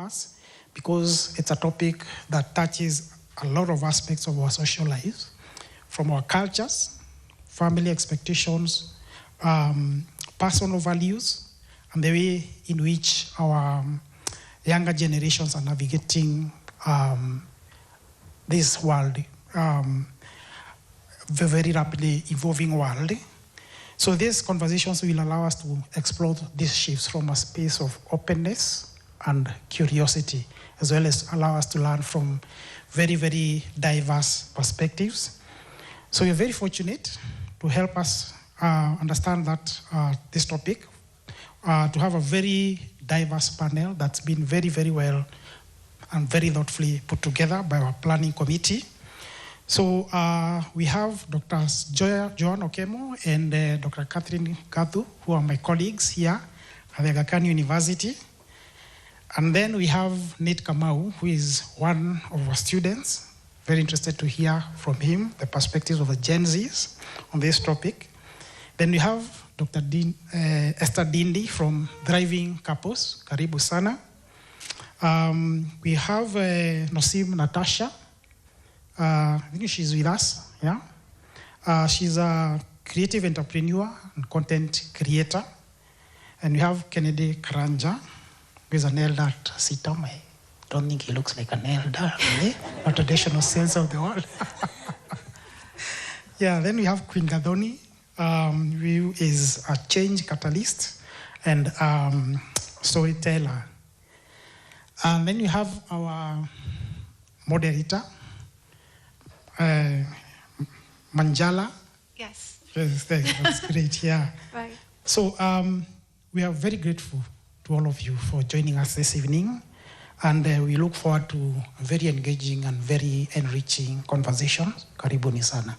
us because it's a topic that touches a lot of aspects of our social lives, from our cultures, family expectations, personal values, and the way in which our younger generations are navigating this world, the very rapidly evolving world. So these conversations will allow us to explore these shifts from a space of openness and curiosity, as well as allow us to learn from very, very diverse perspectives. So we're very fortunate to help us understand that this topic, to have a very diverse panel that's been very, very well and very thoughtfully put together by our planning committee. So we have Dr. Joan Okemo and Dr. Catherine Gathu, who are my colleagues here at the Aga Khan University. And then we have Nate Kamau, who is one of our students. Very interested to hear from him the perspectives of the Gen Zs on this topic. Then we have Dr. Esther Dindi from Thriving Couples. Karibu sana. We have Nosim Natasha. I think she's with us. Yeah. She's a creative entrepreneur and content creator. And we have Kennedy Karanja, who is an elder at Sitam. I don't think he looks like an elder, really. Not traditional sense of the word. Yeah, then we have Queen Gadoni, who is a change catalyst and storyteller. And then we have our moderator, Manjala. Yes. Yes, that's great, yeah. Right. So we are very grateful to all of you for joining us this evening. And we look forward to very engaging and very enriching conversations. Karibuni sana.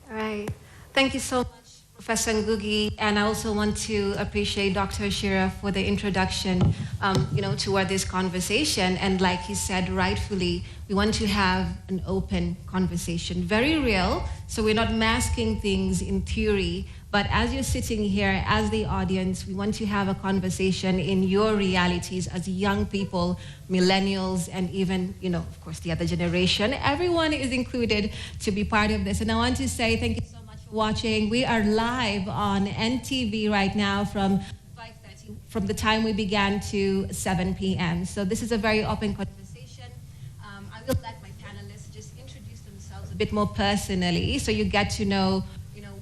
All right. Thank you so much, Professor Ngugi. And I also want to appreciate Dr. Shira for the introduction, toward this conversation. And like he said, rightfully, we want to have an open conversation, very real. So we're not masking things in theory, but as you're sitting here, as the audience, we want to have a conversation in your realities as young people, millennials, and even, of course, the other generation. Everyone is included to be part of this. And I want to say thank you so much for watching. We are live on NTV right now from 5:30, from the time we began to 7 p.m. So this is a very open conversation. I will let my panelists just introduce themselves a bit more personally, so you get to know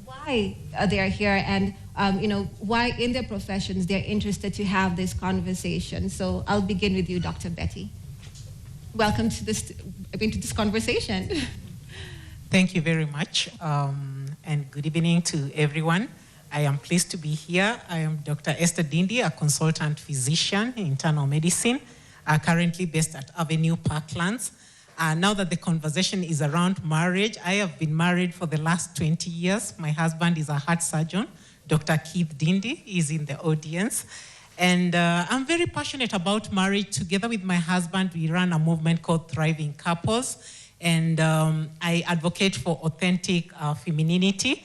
why they are here and why in their professions they're interested to have this conversation. So I'll begin with you, Dr. Betty. Welcome to this conversation. Thank you very much, and good evening to everyone. I am pleased to be here. I am Dr. Esther Dindi, a consultant physician in internal medicine, currently based at Avenue Parklands. Now that the conversation is around marriage, I have been married for the last 20 years. My husband is a heart surgeon. Dr. Keith Dindi is in the audience. And I'm very passionate about marriage. Together with my husband, we run a movement called Thriving Couples. And I advocate for authentic femininity.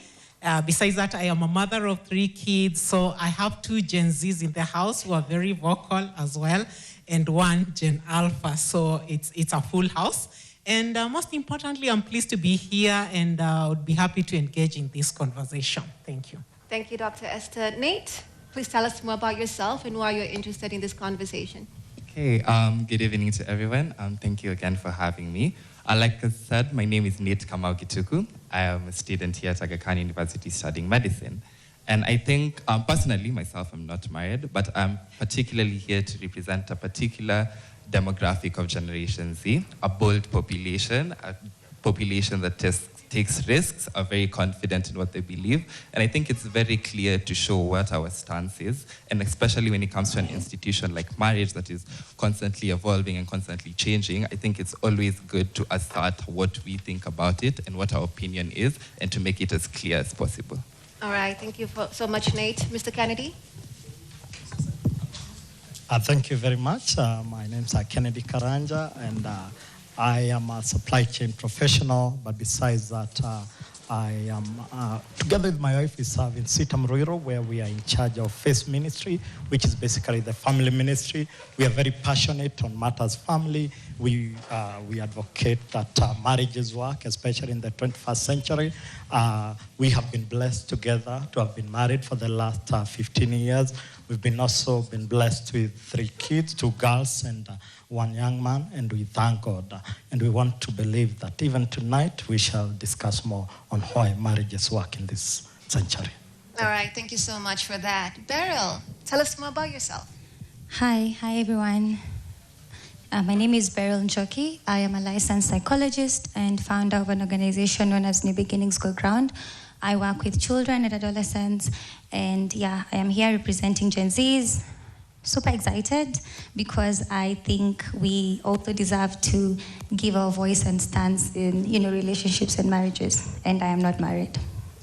Besides that, I am a mother of 3 kids. So I have 2 Gen Zs in the house who are very vocal as well, and 1 Gen Alpha, so it's a full house. And most importantly, I'm pleased to be here, and I would be happy to engage in this conversation. Thank you. Thank you, Dr. Esther. Nate, please tell us more about yourself and why you're interested in this conversation. Okay, good evening to everyone. Thank you again for having me. Like I said, my name is Nate Kamau Gituku. I am a student here at Aga Khan University studying medicine. And I think, personally, myself, I'm not married, but I'm particularly here to represent a particular demographic of Generation Z, a bold population, a population that takes risks, are very confident in what they believe. And I think it's very clear to show what our stance is, and especially when it comes to an institution like marriage that is constantly evolving and constantly changing, I think it's always good to assert what we think about it and what our opinion is, and to make it as clear as possible. All right, thank you so much, Nate. Mr. Kennedy? Thank you very much. My name is Kennedy Karanja, and I am a supply chain professional, but besides that, I am, together with my wife, we serve in Sitam Ruiro, where we are in charge of Faith Ministry, which is basically the family ministry. We are very passionate on matters family. We advocate that marriages work, especially in the 21st century. We have been blessed together to have been married for the last 15 years. We've also been blessed with 3 kids, 2 girls and 1 young man, and we thank God. And we want to believe that even tonight we shall discuss more on why marriages work in this century. All right, thank you so much for that. Beryl, tell us more about yourself. Hi everyone. My name is Beryl Njoki. I am a licensed psychologist and founder of an organization known as New Beginnings Go Ground. I work with children and adolescents, and I am here representing Gen Zs. Super excited because I think we also deserve to give our voice and stance in, relationships and marriages. And I am not married.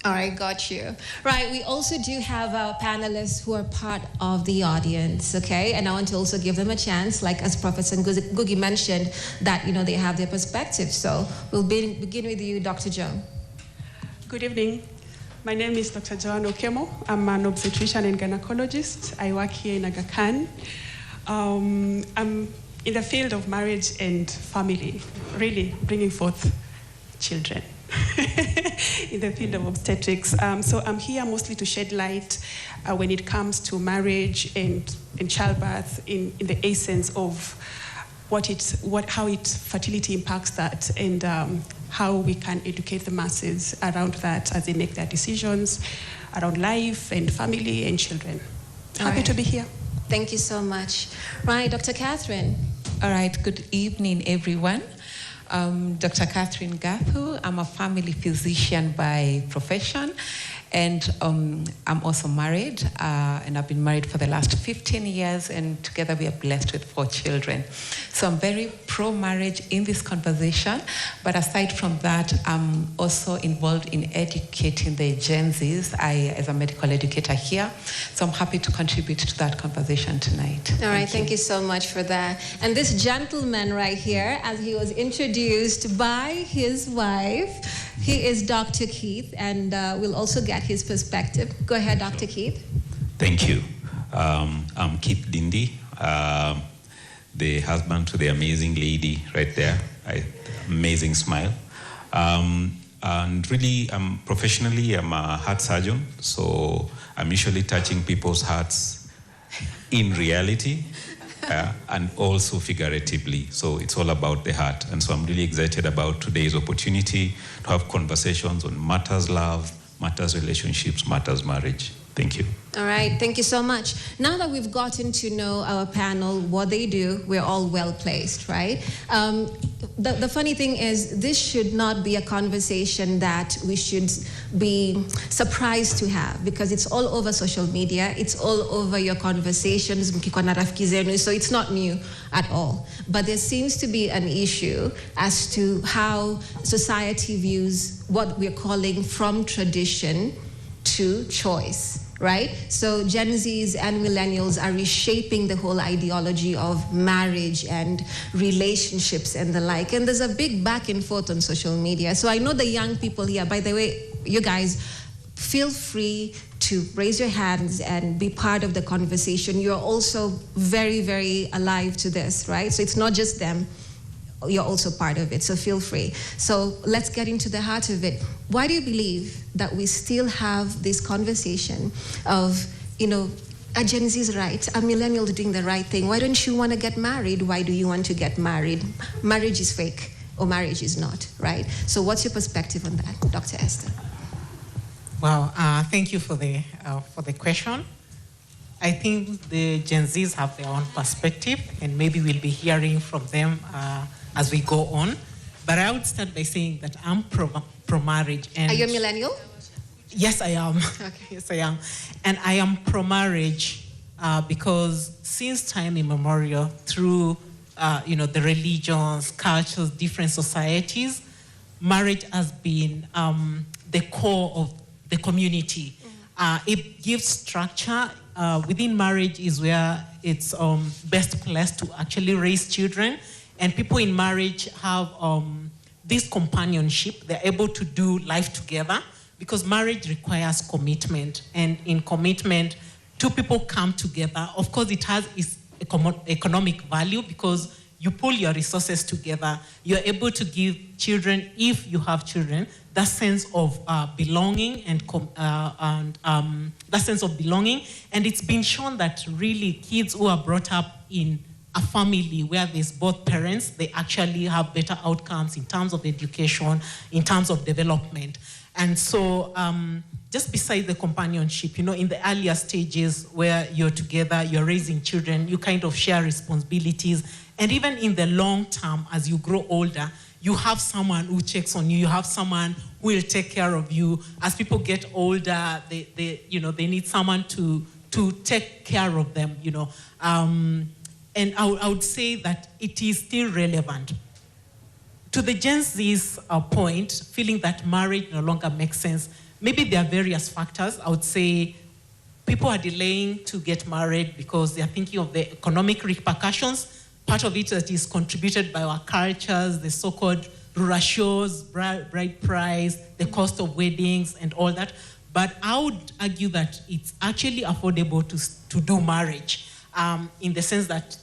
All right, got you. Right, we also do have our panelists who are part of the audience, okay? And I want to also give them a chance, like as Professor Ngugi mentioned, that, they have their perspective. So we'll begin with you, Dr. Joan. Good evening. My name is Dr. Joan Okemo. I'm an obstetrician and gynecologist. I work here in Aga Khan. I'm in the field of marriage and family, really bringing forth children in the field of obstetrics. So I'm here mostly to shed light when it comes to marriage and childbirth in the essence of how fertility impacts that, and how we can educate the masses around that as they make their decisions around life and family and children. Happy to be here. Thank you so much. Right, Dr. Catherine. All right, good evening, everyone. Dr. Catherine Gathu. I'm a family physician by profession, and I'm also married, and I've been married for the last 15 years, and together we are blessed with 4 children. So I'm very pro-marriage in this conversation, but aside from that, I'm also involved in educating the Gen Zs, as a medical educator here, so I'm happy to contribute to that conversation tonight. All right, thank you so much for that. And this gentleman right here, as he was introduced by his wife, he is Dr. Keith, and we'll also get his perspective. Go ahead, Dr. Keith. Thank you. I'm Keith Dindi, the husband to the amazing lady right there. Amazing smile. And really, professionally, I'm a heart surgeon, so I'm usually touching people's hearts in reality. And also figuratively. So it's all about the heart. And so I'm really excited about today's opportunity to have conversations on matters love, matters relationships, matters marriage. Thank you. All right, thank you so much. Now that we've gotten to know our panel, what they do, we're all well placed, right? The funny thing is, this should not be a conversation that we should be surprised to have, because it's all over social media, it's all over your conversations, so it's not new at all. But there seems to be an issue as to how society views what we're calling from tradition to choice. Right? So Gen Zs and millennials are reshaping the whole ideology of marriage and relationships and the like. And there's a big back and forth on social media. So I know the young people here, by the way, you guys, feel free to raise your hands and be part of the conversation. You're also very, very alive to this, right? So it's not just them. You're also part of it, so feel free. So let's get into the heart of it. Why do you believe that we still have this conversation of, a Gen Z is right, a millennial doing the right thing? Why don't you want to get married? Why do you want to get married? Marriage is fake, or marriage is not, right? So what's your perspective on that, Dr. Esther? Well, thank you for the question. I think the Gen Zs have their own perspective, and maybe we'll be hearing from them as we go on. But I would start by saying that I'm pro-marriage. Are you a millennial? Yes, I am. Okay. Yes, I am. And I am pro-marriage because since time immemorial, through the religions, cultures, different societies, marriage has been the core of the community. It gives structure. Within marriage is where it's best placed to actually raise children. And people in marriage have this companionship. They're able to do life together because marriage requires commitment. And in commitment, two people come together. Of course, it has its economic value because you pull your resources together. You're able to give children, if you have children, that sense of belonging and that sense of belonging. And it's been shown that really kids who are brought up in a family where there's both parents, they actually have better outcomes in terms of education, in terms of development. And so just besides the companionship, in the earlier stages where you're together, you're raising children, you kind of share responsibilities. And even in the long term, as you grow older, you have someone who checks on you, you have someone who will take care of you. As people get older, they need someone to take care of them, And I would say that it is still relevant. To the Gen Z's point, feeling that marriage no longer makes sense, maybe there are various factors. I would say people are delaying to get married because they are thinking of the economic repercussions. Part of it that is contributed by our cultures, the so-called ratios, bride price, the cost of weddings and all that. But I would argue that it's actually affordable to do marriage. In the sense that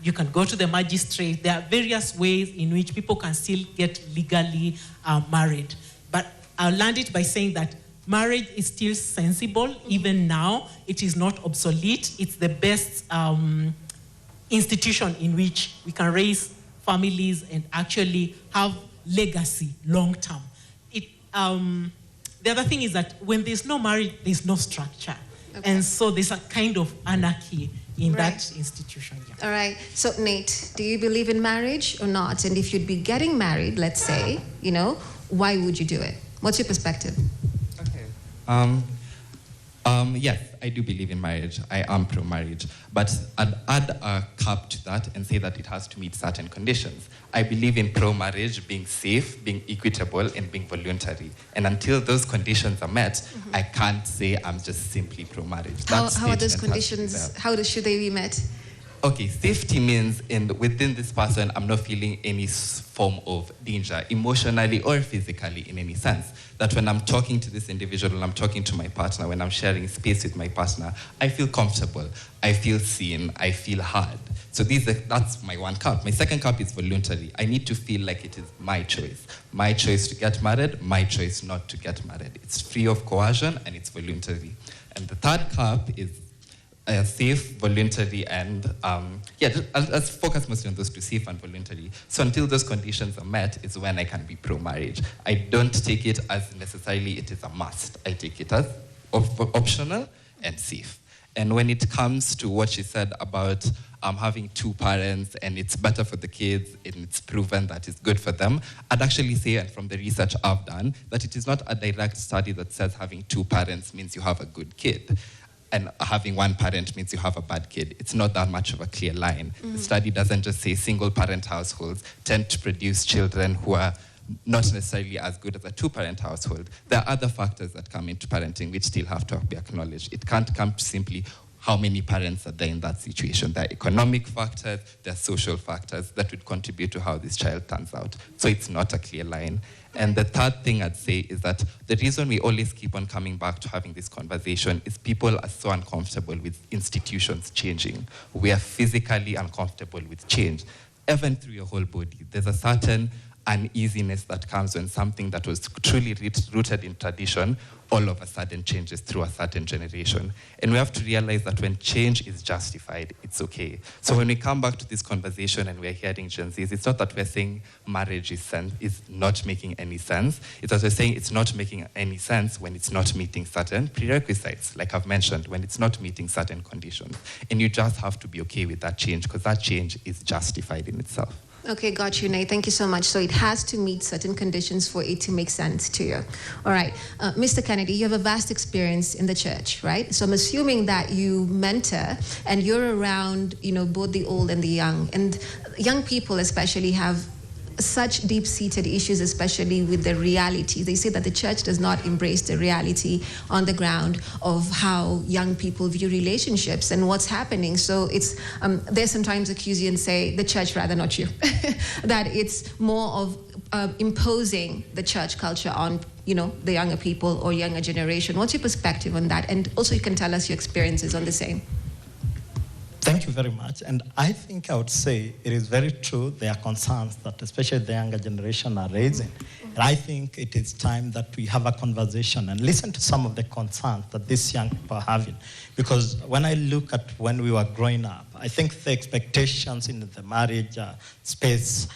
you can go to the magistrate. There are various ways in which people can still get legally married. But I'll land it by saying that marriage is still sensible. Even now, it is not obsolete. It's the best institution in which we can raise families and actually have legacy long term. The other thing is that when there's no marriage, there's no structure. Okay. And so there's a kind of anarchy in that institution. Yeah. All right. So Nate, do you believe in marriage or not? And if you'd be getting married, let's say, why would you do it? What's your perspective? Okay. Yes, I do believe in marriage. I am pro-marriage. But I'd add a cap to that and say that it has to meet certain conditions. I believe in pro-marriage being safe, being equitable, and being voluntary. And until those conditions are met, I can't say I'm just simply pro-marriage. How are those conditions, should they be met? Okay, safety means within this person, I'm not feeling any form of danger, emotionally or physically in any sense. That when I'm talking to this individual, when I'm talking to my partner, when I'm sharing space with my partner, I feel comfortable, I feel seen, I feel heard. So that's my one cup. My second cup is voluntary. I need to feel like it is my choice. My choice to get married, my choice not to get married. It's free of coercion and it's voluntary. And the third cup is safe, voluntary, and let's focus mostly on those two, safe and voluntary. So until those conditions are met is when I can be pro-marriage. I don't take it as necessarily it is a must. I take it as optional and safe. And when it comes to what she said about having two parents and it's better for the kids and it's proven that it's good for them, I'd actually say, and from the research I've done, that it is not a direct study that says having two parents means you have a good kid. And having one parent means you have a bad kid. It's not that much of a clear line. The study doesn't just say single-parent households tend to produce children who are not necessarily as good as a two-parent household. There are other factors that come into parenting which still have to be acknowledged. It can't come to simply how many parents are there in that situation. There are economic factors, there are social factors that would contribute to how this child turns out. So it's not a clear line. And the third thing I'd say is that the reason we always keep on coming back to having this conversation is people are so uncomfortable with institutions changing. We are physically uncomfortable with change. Even through your whole body, there's a certain uneasiness that comes when something that was truly rooted in tradition all of a sudden changes through a certain generation. And we have to realize that when change is justified, it's okay. So when we come back to this conversation and we're hearing Gen Zs, it's not that we're saying marriage is not making any sense. It's that we're saying it's not making any sense when it's not meeting certain prerequisites, like I've mentioned, when it's not meeting certain conditions. And you just have to be okay with that change because that change is justified in itself. Okay, got you, Nate. Thank you so much. So it has to meet certain conditions for it to make sense to you. All right. Mr. Kennedy, you have a vast experience in the church, right? So I'm assuming that you mentor and you're around, both the old and the young. And young people especially have such deep-seated issues, especially with the reality. They say that the church does not embrace the reality on the ground of how young people view relationships and what's happening. So it's they sometimes accuse you and say, the church rather, not you, that it's more of imposing the church culture on, you know, the younger people or younger generation. What's your perspective on that? And also you can tell us your experiences on the same. Thank you very much. And I think I would say it is very true. There are concerns that especially the younger generation are raising. And I think it is time that we have a conversation and listen to some of the concerns that these young people are having. Because when I look at when we were growing up, I think the expectations in the marriage space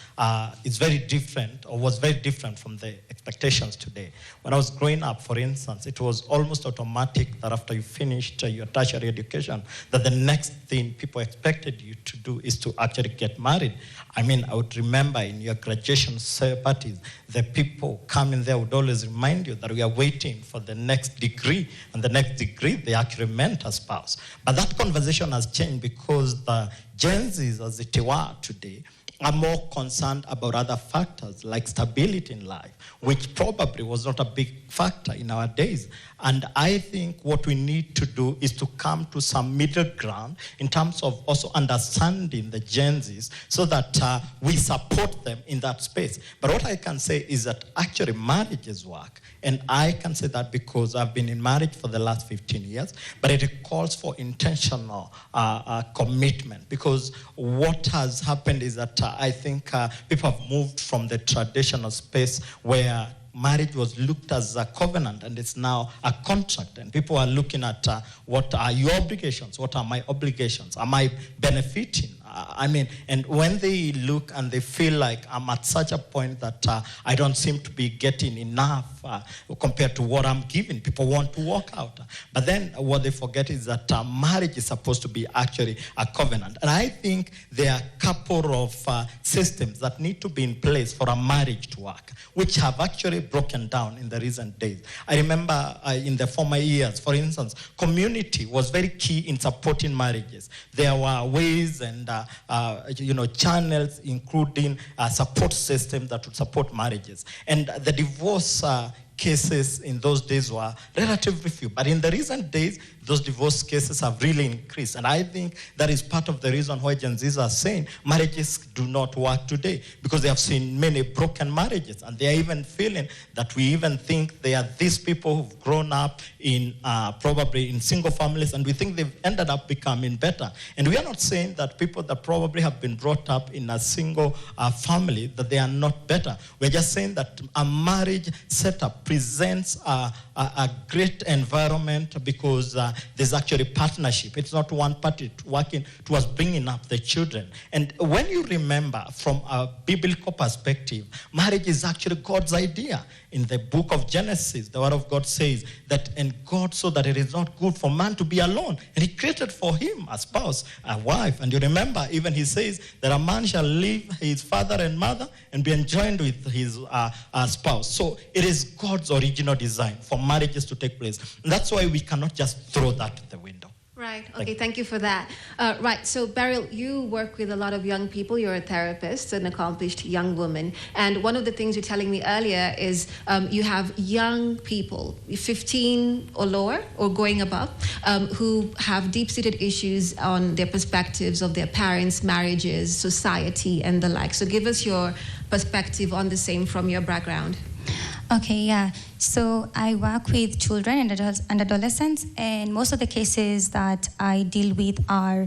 is very different, or was very different from the expectations today. When I was growing up, for instance, it was almost automatic that after you finished your tertiary education, that the next thing people expected you to do is to actually get married. I mean, I would remember in your graduation parties, the people coming there would always remind you that we are waiting for the next degree, and the next degree, they actually meant a spouse. But that conversation has changed because the Gen Zs, as it were today, are more concerned about other factors like stability in life, which probably was not a big factor in our days. And I think what we need to do is to come to some middle ground in terms of also understanding the Gen Zs so that we support them in that space. But what I can say is that actually marriages work. And I can say that because I've been in marriage for the last 15 years, but it calls for intentional commitment. Because what has happened is that I think people have moved from the traditional space where marriage was looked as a covenant, and it's now a contract. And people are looking at what are your obligations? What are my obligations? Am I benefiting? And when they look and they feel like I'm at such a point that I don't seem to be getting enough compared to what I'm giving, people want to walk out. But then what they forget is that marriage is supposed to be actually a covenant. And I think there are a couple of systems that need to be in place for a marriage to work, which have actually broken down in the recent days. I remember in the former years, for instance, community was very key in supporting marriages. There were ways and channels, including a support system that would support marriages. And the divorce cases in those days were relatively few. But in the recent days, those divorce cases have really increased. And I think that is part of the reason why Gen Zs are saying marriages do not work today, because they have seen many broken marriages. And they are even feeling that we even think they are these people who've grown up in probably in single families, and we think they've ended up becoming better. And we are not saying that people that probably have been brought up in a single family, that they are not better. We're just saying that a marriage setup presents a great environment because there's actually partnership. It's not one party working towards bringing up the children. And when you remember from a biblical perspective, marriage is actually God's idea. In the book of Genesis, the word of God says that, and God saw that it is not good for man to be alone. And he created for him a spouse, a wife. And you remember, even he says that a man shall leave his father and mother and be enjoined with his spouse. So it is God's original design for marriages to take place. And that's why we cannot just throw that at the window. Right. Okay, thank you for that. Right, so Beryl, you work with a lot of young people. You're a therapist, an accomplished young woman. And one of the things you're telling me earlier is you have young people, 15 or lower or going above, who have deep-seated issues on their perspectives of their parents, marriages, society, and the like. So give us your perspective on the same from your background. Okay, yeah. So I work with children and adolescents, and most of the cases that I deal with are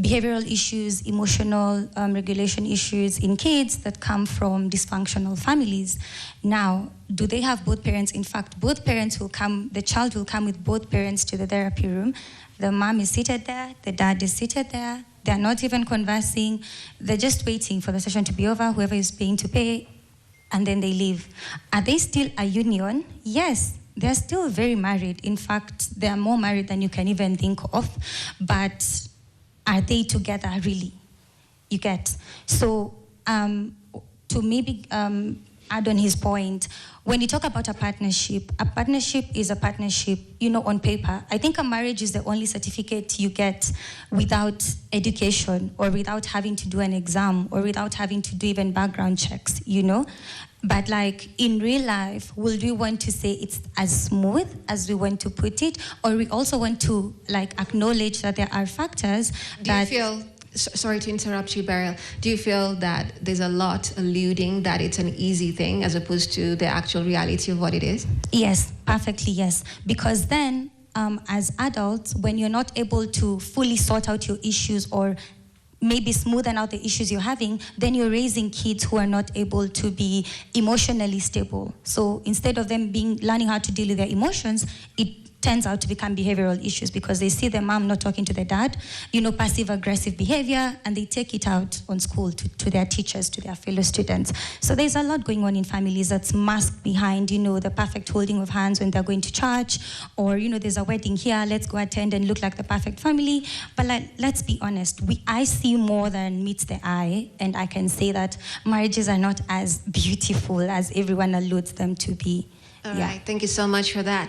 behavioral issues, emotional regulation issues in kids that come from dysfunctional families. Now, do they have both parents? In fact, both parents will come, the child will come with both parents to the therapy room. The mom is seated there, the dad is seated there. They're not even conversing. They're just waiting for the session to be over, whoever is paying to pay, and then they leave. Are they still a union? Yes, they're still very married. In fact, they are more married than you can even think of. But are they together really? You get? So to maybe add on his point, when you talk about a partnership is a partnership, on paper. I think a marriage is the only certificate you get without education or without having to do an exam or without having to do even background checks, But like in real life, would we want to say it's as smooth as we want to put it? Or we also want to like acknowledge that there are factors that... Do you feel, sorry to interrupt you, Beryl, do you feel that there's a lot alluding that it's an easy thing as opposed to the actual reality of what it is? Yes, perfectly yes. Because then as adults, when you're not able to fully sort out your issues or maybe smoothen out the issues you're having, then you're raising kids who are not able to be emotionally stable. So instead of them learning how to deal with their emotions, it turns out to become behavioral issues because they see their mom not talking to their dad, passive-aggressive behavior, and they take it out on school to their teachers, to their fellow students. So there's a lot going on in families that's masked behind, the perfect holding of hands when they're going to church, or, there's a wedding here, let's go attend and look like the perfect family. But let's be honest, I see more than meets the eye, and I can say that marriages are not as beautiful as everyone alludes them to be. All right, thank you so much for that.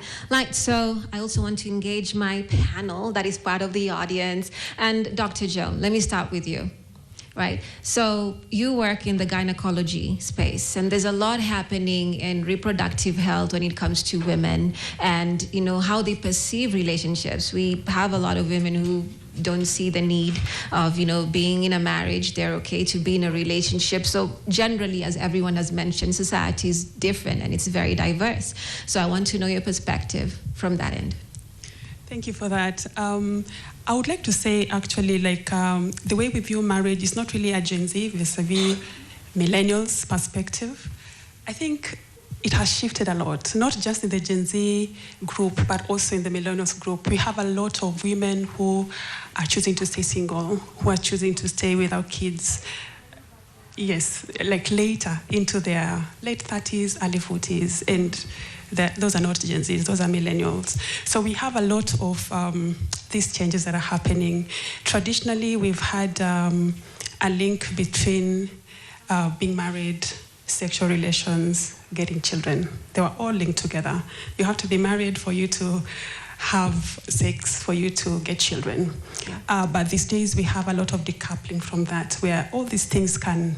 So I also want to engage my panel that is part of the audience. And Dr. Joe, let me start with you, right? So you work in the gynecology space, and there's a lot happening in reproductive health when it comes to women and, how they perceive relationships. We have a lot of women who don't see the need of, being in a marriage. They're okay to be in a relationship. So generally, as everyone has mentioned, society is different and it's very diverse. So I want to know your perspective from that end. Thank you for that. I would like to say, actually, the way we view marriage is not really a Gen Z vis-a-vis millennials perspective. I think it has shifted a lot, not just in the Gen Z group, but also in the millennials group. We have a lot of women who are choosing to stay single, who are choosing to stay without kids. Yes, later into their late 30s, early 40s, and those are not Gen Zs, those are millennials. So we have a lot of these changes that are happening. Traditionally, we've had a link between being married, sexual relations, getting children. They were all linked together. You have to be married for you to have sex, for you to get children. Yeah. But these days we have a lot of decoupling from that, where all these things can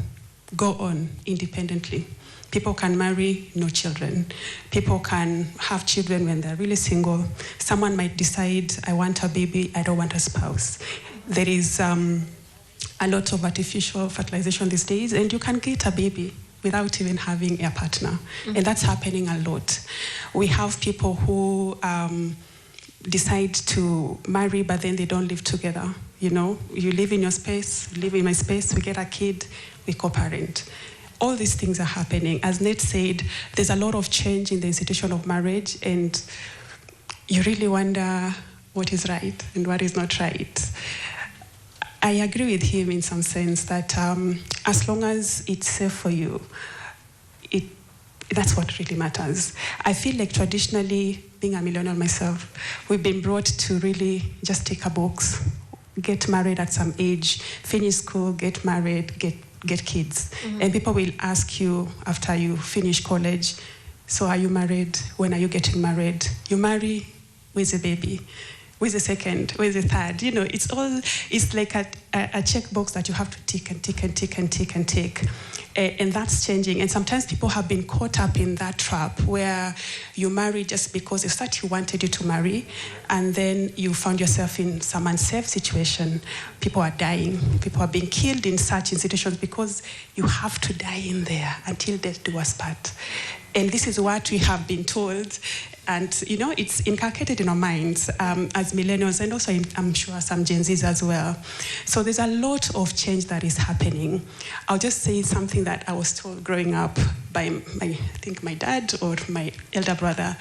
go on independently. People can marry, no children. People can have children when they're really single. Someone might decide, I want a baby, I don't want a spouse. There is a lot of artificial fertilization these days, and you can get a baby without even having a partner. Mm-hmm. And that's happening a lot. We have people who decide to marry, but then they don't live together. You live in your space, live in my space, we get a kid, we co-parent. All these things are happening. As Nate said, there's a lot of change in the institution of marriage, and you really wonder what is right and what is not right. I agree with him in some sense that as long as it's safe for you, that's what really matters. I feel like traditionally, being a millennial myself, we've been brought to really just tick a box, get married at some age, finish school, get married, get kids. Mm-hmm. And people will ask you after you finish college, so are you married? When are you getting married? You marry, where's the baby? Where's the second? Where's the third? It's like a checkbox that you have to tick and tick and tick and tick and tick. And that's changing. And sometimes people have been caught up in that trap where you marry just because society wanted you to marry, and then you found yourself in some unsafe situation. People are dying. People are being killed in such institutions because you have to die in there until death do us part. And this is what we have been told. And, it's inculcated in our minds as millennials, and also I'm sure some Gen Zs as well. So there's a lot of change that is happening. I'll just say something that I was told growing up by my dad or my elder brother.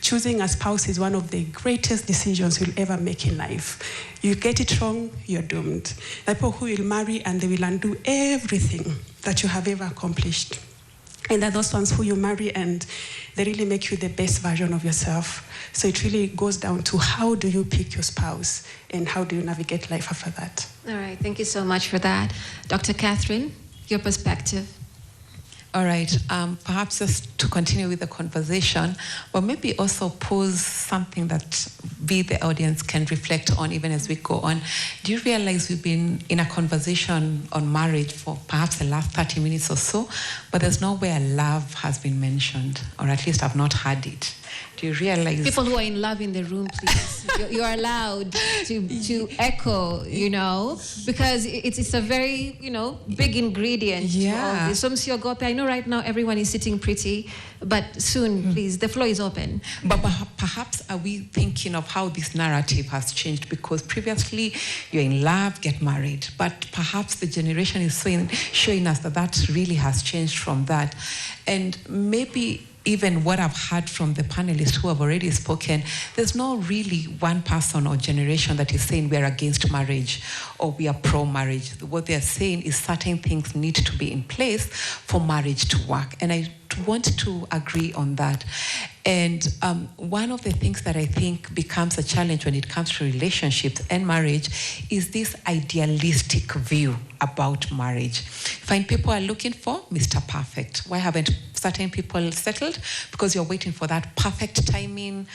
Choosing a spouse is one of the greatest decisions you'll ever make in life. You get it wrong, you're doomed. The people who will marry and they will undo everything that you have ever accomplished. And they're those ones who you marry and they really make you the best version of yourself. So it really goes down to how do you pick your spouse and how do you navigate life after that. All right, thank you so much for that. Dr. Catherine, your perspective. All right, perhaps just to continue with the conversation, but maybe also pose something that we, the audience, can reflect on even as we go on. Do you realize we've been in a conversation on marriage for perhaps the last 30 minutes or so, but there's nowhere love has been mentioned, or at least I've not heard it. Do you realize? People who are in love in the room, please. You're allowed to echo, because it's a very, big ingredient to all this. So, Monsieur Gope, I know right now everyone is sitting pretty, but soon, please, the floor is open. But perhaps are we thinking of how this narrative has changed? Because previously, you're in love, get married. But perhaps the generation is showing us that really has changed from that. And maybe even what I've heard from the panelists who have already spoken, there's no really one person or generation that is saying we're against marriage or we are pro-marriage. What they're saying is certain things need to be in place for marriage to work. And I want to agree on that. And one of the things that I think becomes a challenge when it comes to relationships and marriage is this idealistic view about marriage. Find people are looking for Mr. Perfect. Why haven't certain people settled? Because you're waiting for that perfect timing,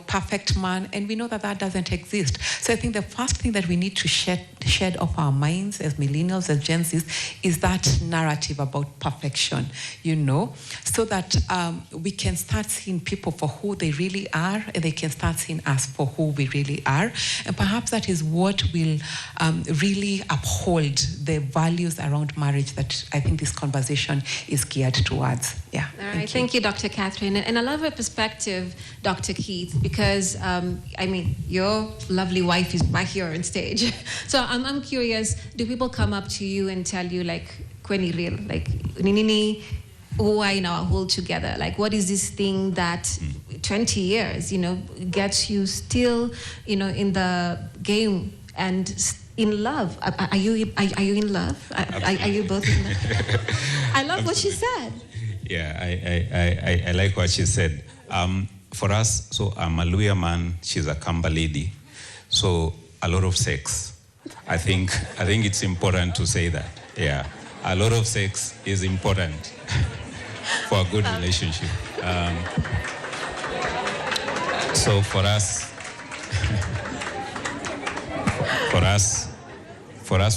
perfect man, and we know that doesn't exist. So I think the first thing that we need to shed off our minds as millennials, as Gen Zs, is that narrative about perfection, so that we can start seeing people for who they really are, and they can start seeing us for who we really are. And perhaps that is what will really uphold the values around marriage that I think this conversation is geared towards. Yeah. All right. Thank you, Dr. Catherine. And I love your perspective, Dr. Keith, because, your lovely wife is back here on stage. So I'm curious, do people come up to you and tell you, kweni real, nini who are in our hold together? What is this thing that 20 years, gets you still, in the game and in love? Are you in love? Are you both in love? I love what she said. Yeah, I like what she said. For us, so I'm a Luya man, she's a Kamba lady. So a lot of sex. I think it's important to say that. Yeah, a lot of sex is important for a good relationship. So for us,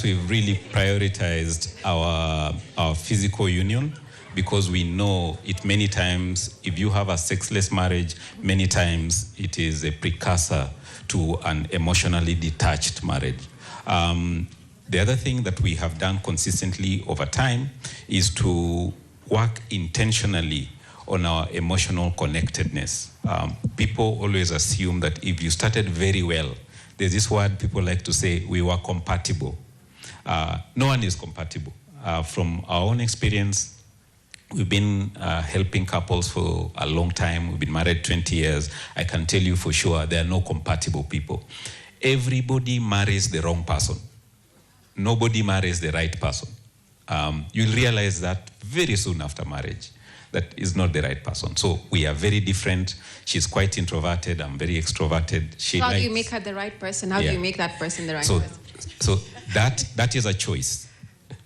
we've really prioritized our physical union, because we know it many times, if you have a sexless marriage, many times it is a precursor to an emotionally detached marriage. The other thing that we have done consistently over time is to work intentionally on our emotional connectedness. People always assume that if you started very well, there's this word people like to say, we were compatible. No one is compatible. From our own experience, we've been helping couples for a long time. We've been married 20 years. I can tell you for sure there are no compatible people. Everybody marries the wrong person. Nobody marries the right person. You'll realize that very soon after marriage, that is not the right person. So we are very different. She's quite introverted. I'm very extroverted. How do you make her the right person? How do you make that person the right person? So that is a choice.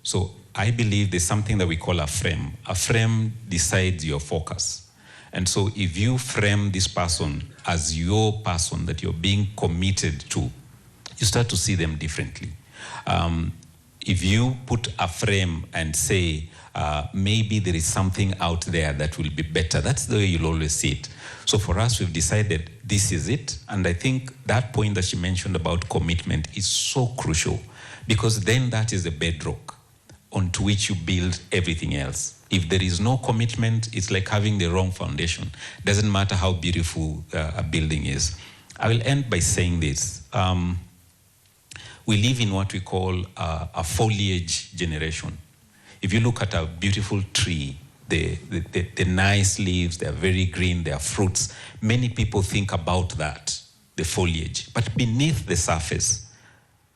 So I believe there's something that we call a frame. A frame decides your focus. And so if you frame this person as your person that you're being committed to, you start to see them differently. If you put a frame and say, maybe there is something out there that will be better, that's the way you'll always see it. So for us, we've decided this is it. And I think that point that she mentioned about commitment is so crucial, because then that is the bedrock onto which you build everything else. If there is no commitment, it's like having the wrong foundation. Doesn't matter how beautiful a building is. I will end by saying this. We live in what we call a foliage generation. If you look at a beautiful tree, the nice leaves, they're very green, there are fruits. Many people think about that, the foliage. But beneath the surface,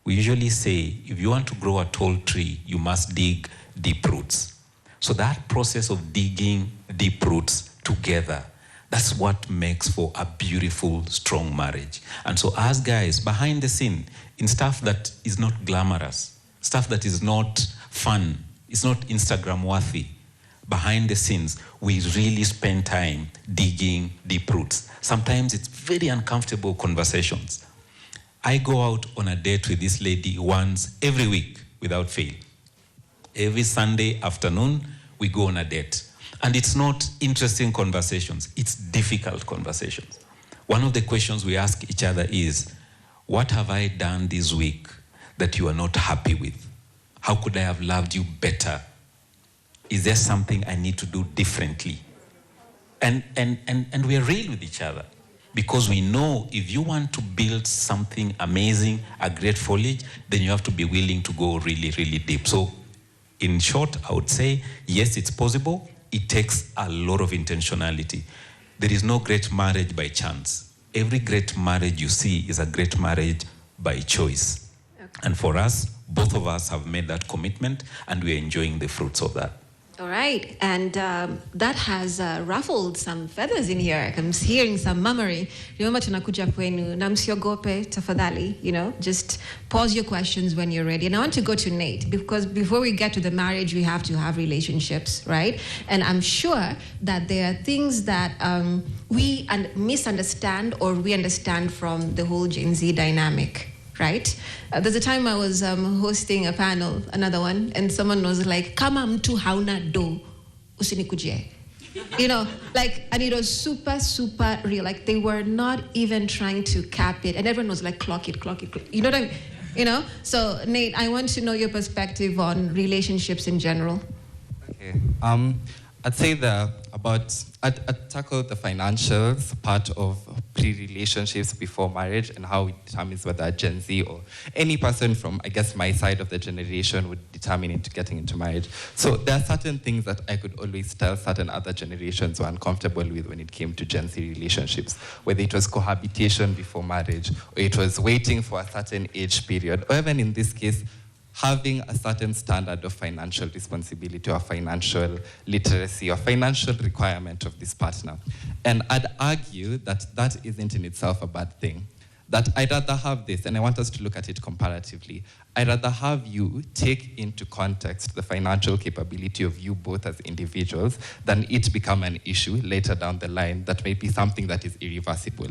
we usually say, if you want to grow a tall tree, you must dig deep roots. So that process of digging deep roots together, that's what makes for a beautiful, strong marriage. And so as guys, behind the scene, in stuff that is not glamorous, stuff that is not fun, it's not Instagram worthy, behind the scenes, we really spend time digging deep roots. Sometimes it's very uncomfortable conversations. I go out on a date with this lady once every week without fail. Every Sunday afternoon, we go on a date. And it's not interesting conversations, it's difficult conversations. One of the questions we ask each other is, what have I done this week that you are not happy with? How could I have loved you better? Is there something I need to do differently? And we are real with each other, because we know if you want to build something amazing, a great foliage, then you have to be willing to go really, really deep. So in short, I would say, yes, it's possible. It takes a lot of intentionality. There is no great marriage by chance. Every great marriage you see is a great marriage by choice. Okay. And for us, both of us have made that commitment, and we are enjoying the fruits of that. All right, and that has ruffled some feathers in here. I'm hearing some murmuring. Remember, tunakuja kwenu, na msiogope tafadhali, just pause your questions when you're ready. And I want to go to Nate, because before we get to the marriage, we have to have relationships, right? And I'm sure that there are things that we misunderstand or we understand from the whole Gen Z dynamic. Right? There's a time I was hosting a panel, another one, and someone was like, kama mtu hauna do, usinikujie. And it was super, super real. Like, they were not even trying to cap it, and everyone was like, clock it. You know what I mean? So, Nate, I want to know your perspective on relationships in general. Okay. I'd say I'd tackle the financials part of pre-relationships before marriage and how it determines whether Gen Z or any person from, I guess, my side of the generation would determine into getting into marriage. So there are certain things that I could always tell certain other generations were uncomfortable with when it came to Gen Z relationships, whether it was cohabitation before marriage, or it was waiting for a certain age period, or even in this case, having a certain standard of financial responsibility or financial literacy or financial requirement of this partner. And I'd argue that that isn't in itself a bad thing. That I'd rather have this, and I want us to look at it comparatively, I'd rather have you take into context the financial capability of you both as individuals than it become an issue later down the line that may be something that is irreversible.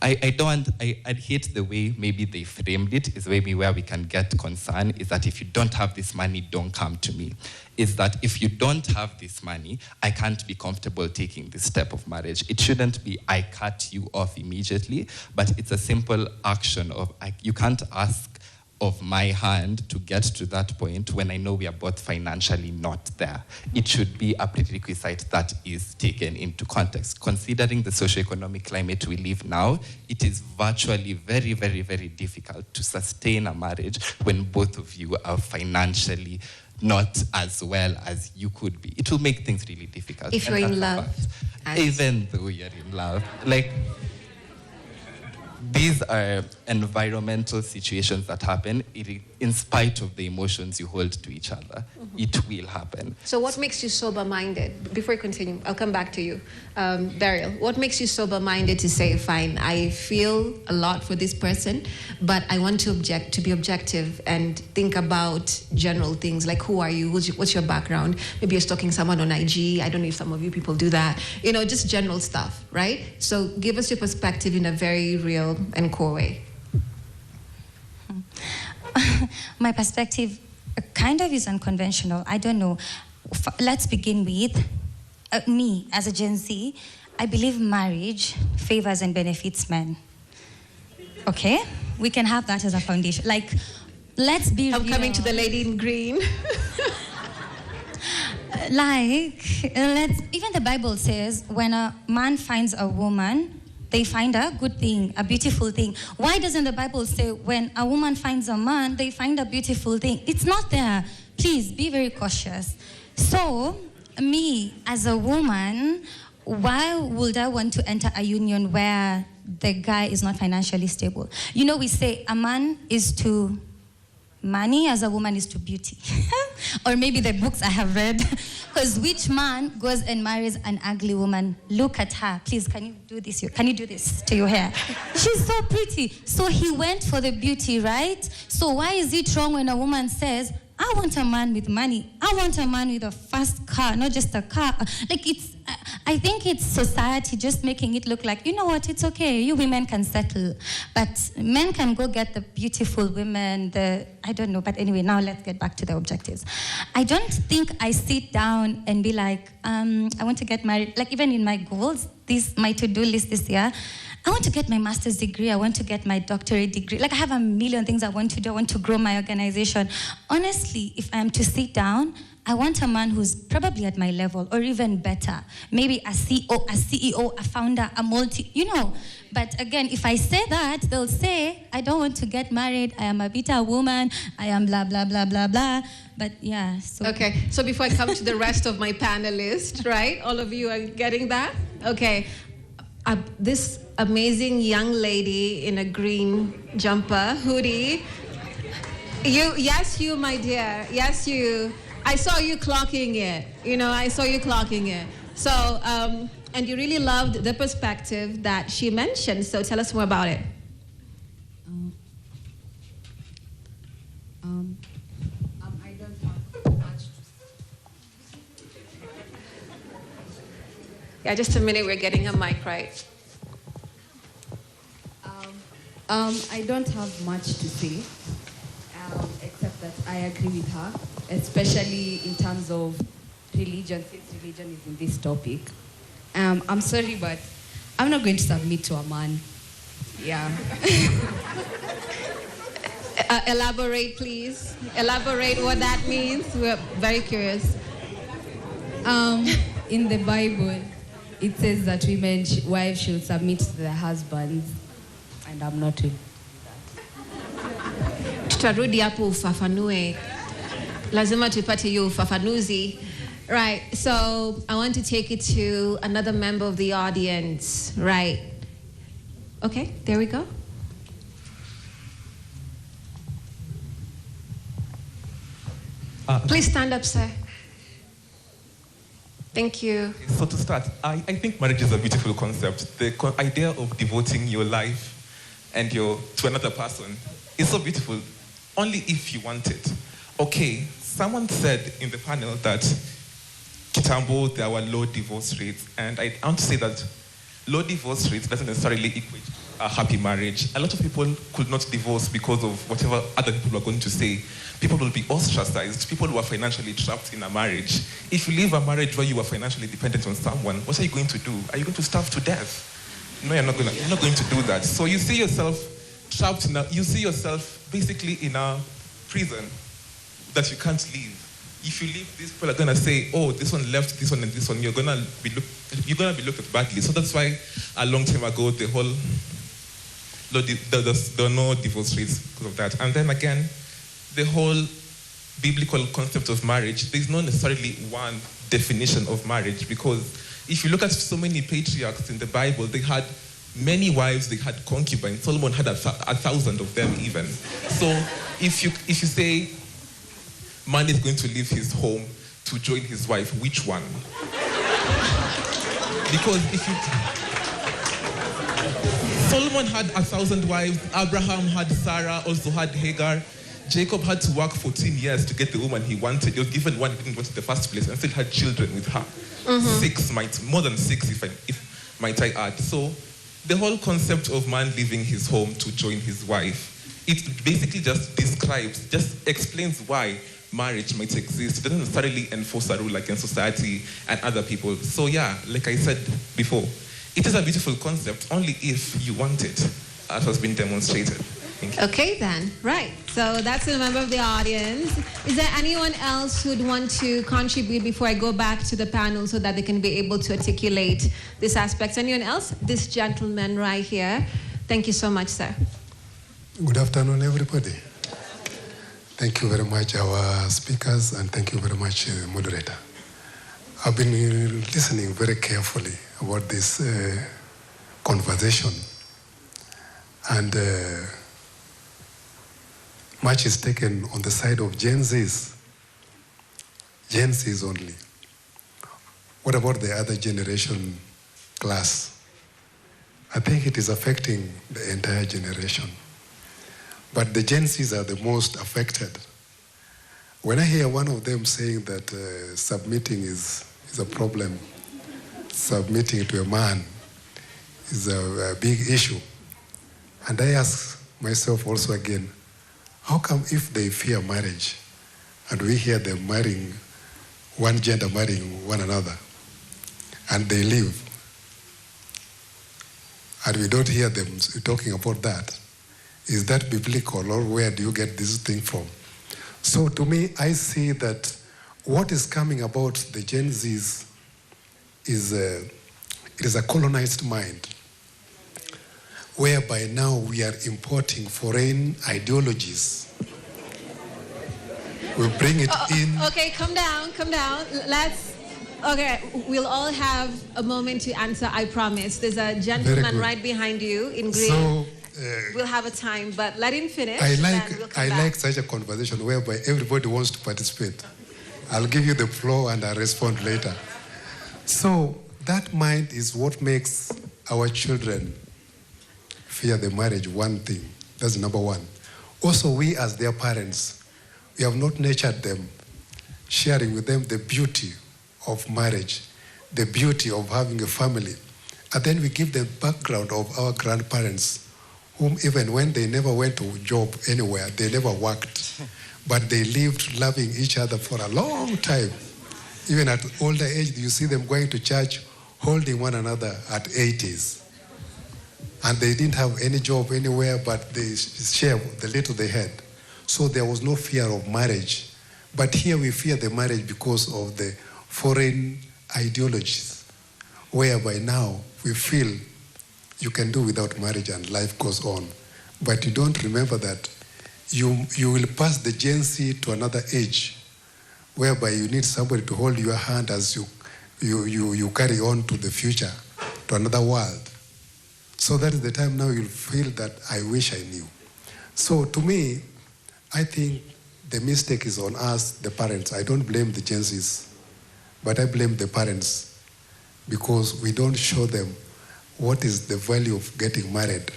I'd hate the way maybe they framed it, is maybe where we can get concerned, is that if you don't have this money, don't come to me. Is that if you don't have this money, I can't be comfortable taking this step of marriage. It shouldn't be, I cut you off immediately, but it's a simple action of, you can't ask of my hand to get to that point when I know we are both financially not there. It should be a prerequisite that is taken into context. Considering the socioeconomic climate we live now, it is virtually very, very, very difficult to sustain a marriage when both of you are financially not as well as you could be. It will make things really difficult. If you're in love. Even though you're in love. These are environmental situations that happen in spite of the emotions you hold to each other. Mm-hmm. It will happen. So what makes you sober-minded? Before you continue, I'll come back to you. Beryl, what makes you sober-minded to say, fine, I feel a lot for this person, but I want to be objective and think about general things like, who are you? What's your background? Maybe you're stalking someone on IG. I don't know if some of you people do that. Just general stuff, right? So give us your perspective in a very real and core way. My perspective kind of is unconventional. I don't know. Let's begin with me as a Gen Z. I believe marriage favors and benefits men. Okay? We can have that as a foundation. Let's be real. I'm coming to the lady in green. Even the Bible says when a man finds a woman, they find a good thing, a beautiful thing. Why doesn't the Bible say when a woman finds a man, they find a beautiful thing? It's not there. Please be very cautious. So, me as a woman, why would I want to enter a union where the guy is not financially stable? We say a man is to money as a woman is to beauty. Or maybe the books I have read. Because which man goes and marries an ugly woman? Look at her. Please, can you do this? Can you do this to your hair? She's so pretty. So he went for the beauty, right? So why is it wrong when a woman says, I want a man with money. I want a man with a fast car, not just a car. Like I think it's society just making it look like, you know what, it's okay, you women can settle. But men can go get the beautiful women, I don't know, but anyway, now let's get back to the objectives. I don't think I sit down and be like, I want to get married. Like even in my goals, my to-do list this year, I want to get my master's degree. I want to get my doctorate degree. Like I have a million things I want to do. I want to grow my organization. Honestly, if I am to sit down, I want a man who's probably at my level or even better. Maybe a CEO, a founder, a But again, if I say that, they'll say, I don't want to get married. I am a bitter woman. I am blah, blah, blah, blah, blah. But yeah. Okay, so before I come to the rest of my panelists, right? All of you are getting that? Okay. This amazing young lady in a green jumper, hoodie. You, my dear. Yes, you. I saw you clocking it. I saw you clocking it. So, and you really loved the perspective that she mentioned. So tell us more about it. I don't have much to Yeah, just a minute. We're getting a mic right. I don't have much to say, except that I agree with her, especially in terms of religion, since religion is in this topic. I'm sorry, but I'm not going to submit to a man. Yeah. Elaborate, please. Elaborate what that means. We're very curious. In the Bible, it says that wives should submit to their husbands, and I'm not with that. Tutarudi hapo ufafanue. Lazima tupate hiyo ufafanuzi. Right, so I want to take it to another member of the audience. Right. Okay, there we go. Please stand up, sir. Thank you. So to start, I think marriage is a beautiful concept. The idea of devoting your life and to another person is so beautiful, only if you want it. Okay, someone said in the panel that Kitambo, there were low divorce rates, and I want to say that low divorce rates doesn't necessarily equate a happy marriage. A lot of people could not divorce because of whatever other people are going to say. People will be ostracized. People who are financially trapped in a marriage. If you leave a marriage where you are financially dependent on someone, what are you going to do? Are you going to starve to death? No, you're not going to do that. So you see yourself trapped you see yourself basically in a prison that you can't leave. If you leave, these people are gonna say, "Oh, this one left, this one and this one." You're gonna be looked at badly. So that's why a long time ago the no divorce rates because of that. And then again, the whole biblical concept of marriage, there's not necessarily one definition of marriage, because if you look at so many patriarchs in the Bible, they had many wives, they had concubines. Solomon had 1,000 of them even. So if you say man is going to leave his home to join his wife, which one? Because Solomon had 1,000 wives, Abraham had Sarah, also had Hagar. Jacob had to work 14 years to get the woman he wanted. He was given one he didn't want in the first place and still had children with her. Mm-hmm. More than six, if might I add. So the whole concept of man leaving his home to join his wife, it basically just explains why marriage might exist. It doesn't necessarily enforce a rule against society and other people. So yeah, like I said before, it is a beautiful concept only if you want it, as has been demonstrated. Thank you. Okay then, right. So that's a member of the audience. Is there anyone else who'd want to contribute before I go back to the panel so that they can be able to articulate this aspect? Anyone else? This gentleman right here. Thank you so much, sir. Good afternoon, everybody. Thank you very much, our speakers, and thank you very much, moderator. I've been listening very carefully about this conversation, and much is taken on the side of Gen Zs. Gen Zs only. What about the other generation class? I think it is affecting the entire generation. But the Gen Zs are the most affected. When I hear one of them saying that submitting is a problem, submitting to a man is a big issue, and I ask myself also again, how come if they fear marriage, and we hear them marrying, one gender marrying one another, and they live, and we don't hear them talking about that? Is that biblical, or where do you get this thing from? So to me, I see that what is coming about the Gen Zs is it is a colonized mind, whereby now we are importing foreign ideologies. We bring it in. Okay, come down. Okay, we'll all have a moment to answer, I promise. There's a gentleman right behind you in green. So, we'll have a time, but let him finish. I we'll like such a conversation whereby everybody wants to participate. I'll give you the floor and I'll respond later. So that mind is what makes our children fear the marriage, one thing. That's number one. Also, we as their parents, we have not nurtured them, sharing with them the beauty of marriage, the beauty of having a family. And then we give them background of our grandparents, whom even when they never went to job anywhere, they never worked, but they lived loving each other for a long time. Even at older age, you see them going to church, holding one another at 80s. And they didn't have any job anywhere, but they shared the little they had. So there was no fear of marriage. But here we fear the marriage because of the foreign ideologies, whereby now we feel you can do without marriage and life goes on. But you don't remember that you will pass the Gen Z to another age, whereby you need somebody to hold your hand as you carry on to the future, to another world. So that is the time now you'll feel that I wish I knew. So to me, I think the mistake is on us, the parents. I don't blame the Gen Zs, but I blame the parents because we don't show them what is the value of getting married,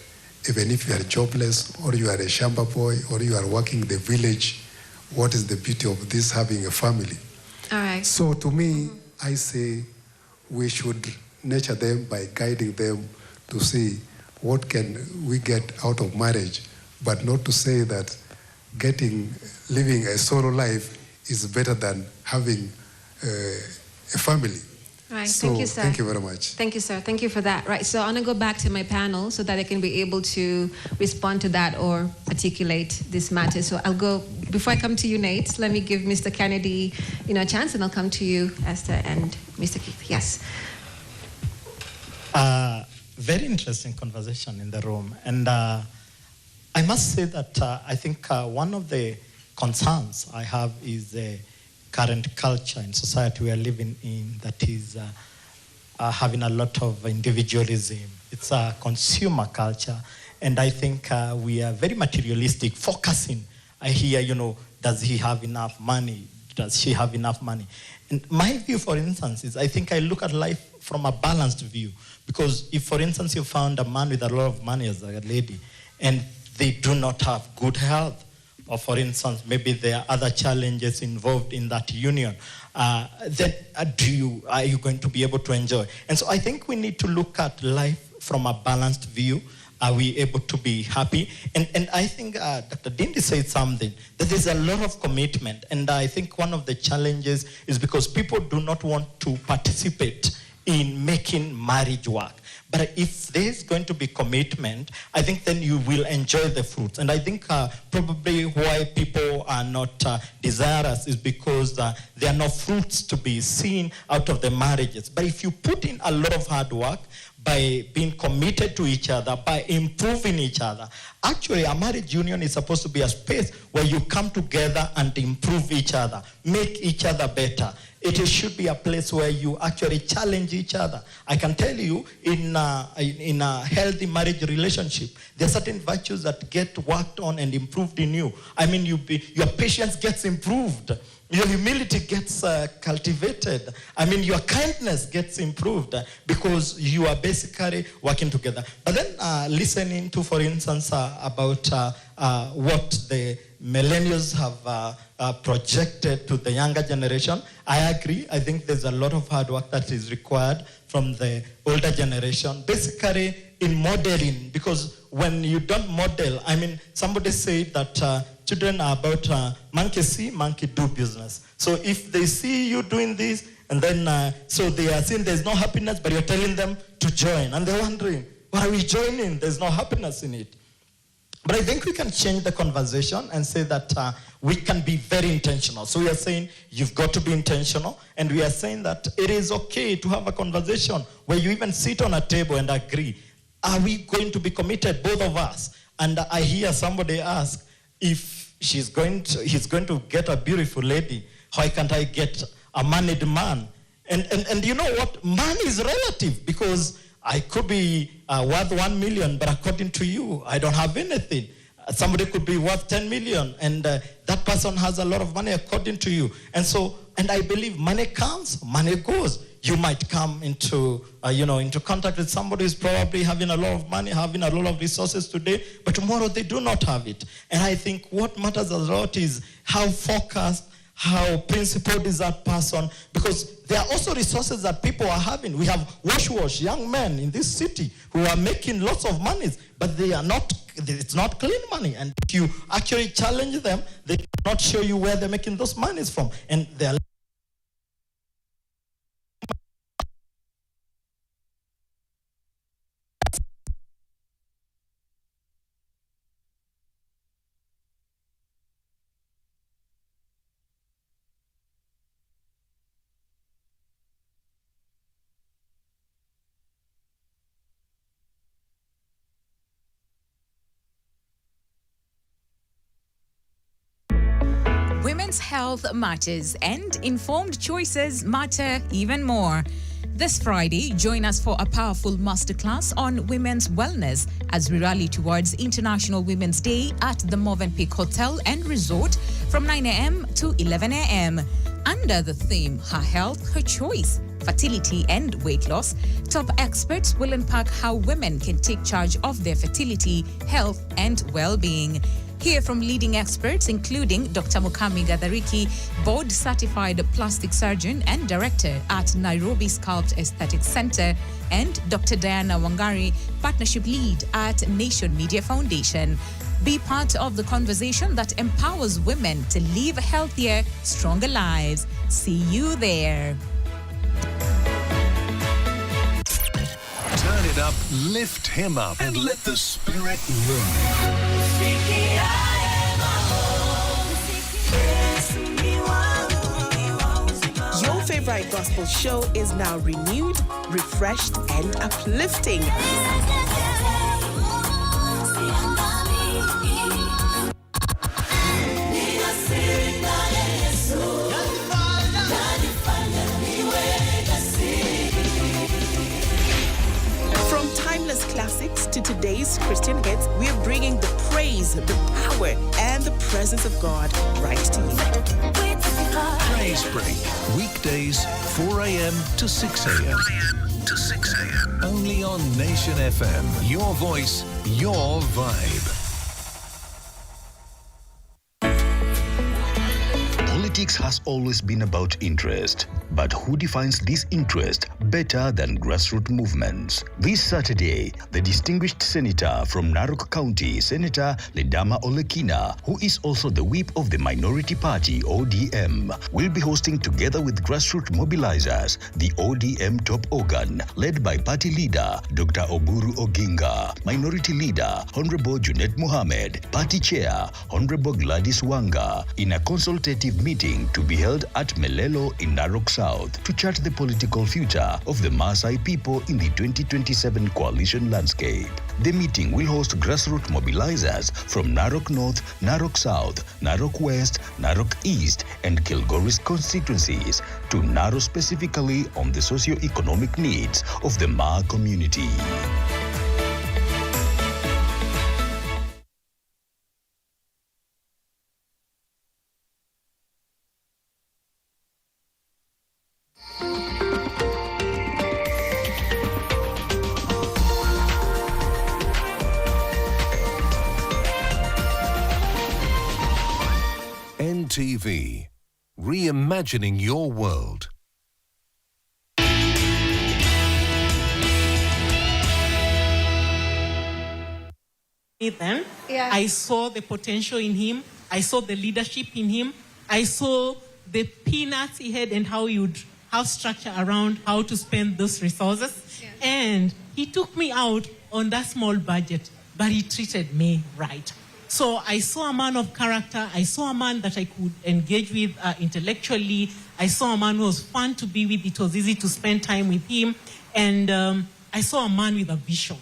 even if you are jobless or you are a shamba boy or you are working in the village. What is the beauty of this having a family? All right. So to me, I say we should nurture them by guiding them to see what can we get out of marriage, but not to say that living a solo life is better than having a family. Right. So, thank you, sir. Thank you very much. Thank you, sir. Thank you for that. Right. So I'm going to go back to my panel so that I can be able to respond to that or articulate this matter. So I'll go, before I come to you, Nate, let me give Mr. Kennedy, a chance, and I'll come to you, Esther, and Mr. Keith. Yes. Very interesting conversation in the room. And I must say that I think one of the concerns I have is the current culture in society we are living in that is having a lot of individualism. It's a consumer culture, and I think we are very materialistic, focusing. I hear, does he have enough money? Does she have enough money? And my view, for instance, is I think I look at life from a balanced view. Because if, for instance, you found a man with a lot of money as a lady, and they do not have good health, or for instance, maybe there are other challenges involved in that union, then are you going to be able to enjoy? And so I think we need to look at life from a balanced view. Are we able to be happy? And I think Dr. Dindi said something, that there's a lot of commitment. And I think one of the challenges is because people do not want to participate in making marriage work. But if there's going to be commitment, I think then you will enjoy the fruits. And I think probably why people are not desirous is because there are no fruits to be seen out of the marriages. But if you put in a lot of hard work, by being committed to each other, by improving each other. Actually, a marriage union is supposed to be a space where you come together and improve each other, make each other better. It should be a place where you actually challenge each other. I can tell you, in a healthy marriage relationship, there are certain virtues that get worked on and improved in you. I mean, your patience gets improved. Your humility gets cultivated. I mean, your kindness gets improved because you are basically working together. But then listening to, for instance, about what the millennials have projected to the younger generation, I agree. I think there's a lot of hard work that is required from the older generation, basically in modeling, because when you don't model, I mean, somebody said that children are about monkey see, monkey do business. So if they see you doing this, and then, so they are saying there's no happiness, but you're telling them to join. And they're wondering, why are we joining? There's no happiness in it. But I think we can change the conversation and say that we can be very intentional. So we are saying you've got to be intentional, and we are saying that it is okay to have a conversation where you even sit on a table and agree. Are we going to be committed, both of us? And I hear somebody ask, if he's going to get a beautiful lady, why can't I get a married man? And you know what? Man is relative, because I could be worth 1 million, but according to you, I don't have anything. Somebody could be worth 10 million, and that person has a lot of money according to you. And I believe money comes, money goes. You might come into contact with somebody who's probably having a lot of money, having a lot of resources today, but tomorrow they do not have it. And I think what matters a lot is how focused, how principled is that person, because there are also resources that people are having. We have wash young men in this city who are making lots of money, but it's not clean money. And if you actually challenge them, they cannot show you where they're making those monies from. And they're Women's health matters, and informed choices matter even more. This Friday, join us for a powerful masterclass on women's wellness as we rally towards International Women's Day at the Movenpick Hotel and Resort from 9 a.m. to 11 a.m. Under the theme, Her Health, Her Choice, Fertility and Weight Loss, top experts will unpack how women can take charge of their fertility, health, and well-being. Hear from leading experts including Dr. Mukami Gathariki, board-certified plastic surgeon and director at Nairobi Sculpt Aesthetics Center, and Dr. Diana Wangari, partnership lead at Nation Media Foundation. Be part of the conversation that empowers women to live healthier, stronger lives. See you there. Turn it up, lift him up, and let the spirit move. Your favorite gospel show is now renewed, refreshed, and uplifting. From timeless classics to today's Christian hits, we're bringing the praise, the power, and the presence of God right to you. Praise Break, weekdays 4 a.m. to 6 a.m. Only on Nation FM. Your voice, your vibe. Politics has always been about interest, but who defines this interest better than grassroots movements? This Saturday, the distinguished senator from Narok County, Senator Ledama Olekina, who is also the whip of the minority party ODM, will be hosting, together with grassroots mobilizers, the ODM top organ led by party leader Dr. Oburu Oginga, minority leader Honorable Junet Mohammed, party chair Honorable Gladys Wanga, in a consultative meeting meeting to be held at Melelo in Narok South to chart the political future of the Maasai people in the 2027 coalition landscape. The meeting will host grassroots mobilizers from Narok North, Narok South, Narok West, Narok East, and Kilgoris constituencies to narrow specifically on the socio-economic needs of the Maa community. NTV, reimagining your world. Then I saw the potential in him. I saw the leadership in him. I saw the peanuts he had and how he would have structure around how to spend those resources. And he took me out on that small budget, but he treated me right. So I saw a man of character. I saw a man that I could engage with intellectually. I saw a man who was fun to be with. It was easy to spend time with him. And I saw a man with a vision.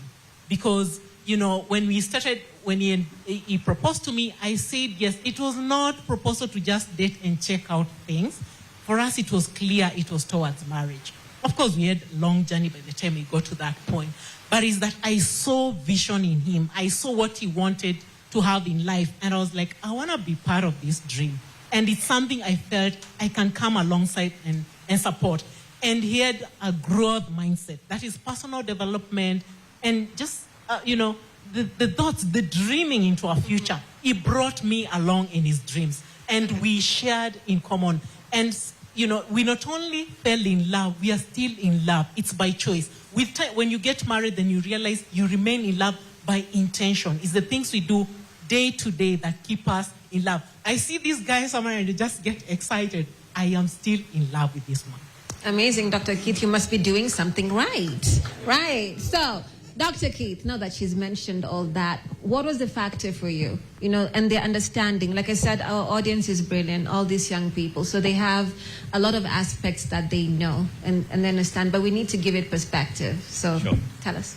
Because, you know, when we started, when he proposed to me, I said yes. It was not proposal to just date and check out things. For us, it was clear it was towards marriage. Of course, we had a long journey by the time we got to that point. But it's that I saw vision in him. I saw what he wanted to have in life. And I was like, I want to be part of this dream. And it's something I felt I can come alongside and support. And he had a growth mindset. That is personal development and just, you know, the thoughts, the dreaming into our future. He brought me along in his dreams. And we shared in common. And, you know, we not only fell in love, we are still in love. It's by choice. With time, when you get married, then you realize you remain in love by intention. It's the things we do day to day that keep us in love. I see these guys somewhere and they just get excited. I am still in love with this man. Amazing, Dr. Keith. You must be doing something right. Right. So, Dr. Keith, now that she's mentioned all that, what was the factor for you? You know, and their understanding. Like I said, our audience is brilliant, all these young people. So they have a lot of aspects that they know and they understand, but we need to give it perspective. So, Sure. Tell us.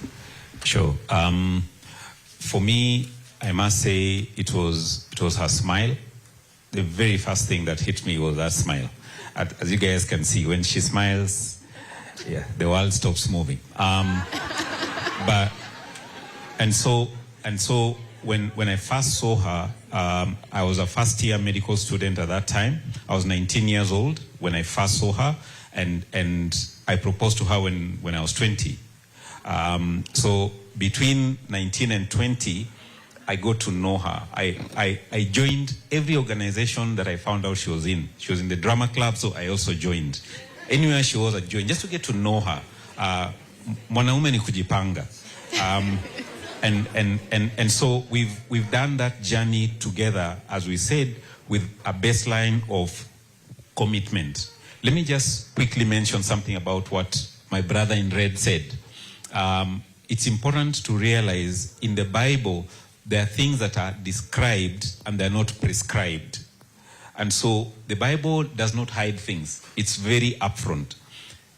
Sure. For me, I must say it was her smile. The very first thing that hit me was that smile. As you guys can see, when she smiles, yeah, the world stops moving. So when I first saw her, I was a first-year medical student at that time. I was 19 years old when I first saw her, and I proposed to her when I was 20. So between 19 and 20, I got to know her. I joined every organization that I found out she was in. She was in the drama club, so I also joined. Anywhere she was, I joined, just to get to know her. Mwanaume ni kujipanga. And so we've done that journey together, as we said, with a baseline of commitment. Let me just quickly mention something about what my brother in red said. It's important to realize in the Bible, there are things that are described and they're not prescribed. And so the Bible does not hide things. It's very upfront.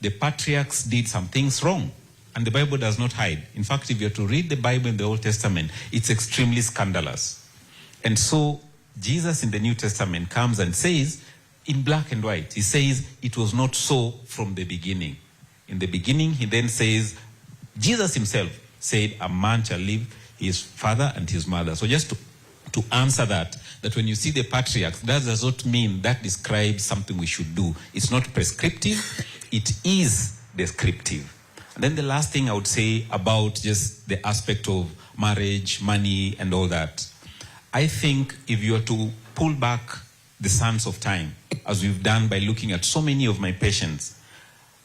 The patriarchs did some things wrong, and the Bible does not hide. In fact, if you're to read the Bible in the Old Testament, it's extremely scandalous. And so Jesus in the New Testament comes and says, in black and white, he says, it was not so from the beginning. In the beginning, he then says, Jesus himself said, a man shall leave his father and his mother. So just to answer that when you see the patriarchs, that does not mean that describes something we should do. It's not prescriptive, it is descriptive. And then the last thing I would say about just the aspect of marriage, money, and all that. I think if you are to pull back the sands of time, as we've done by looking at so many of my patients,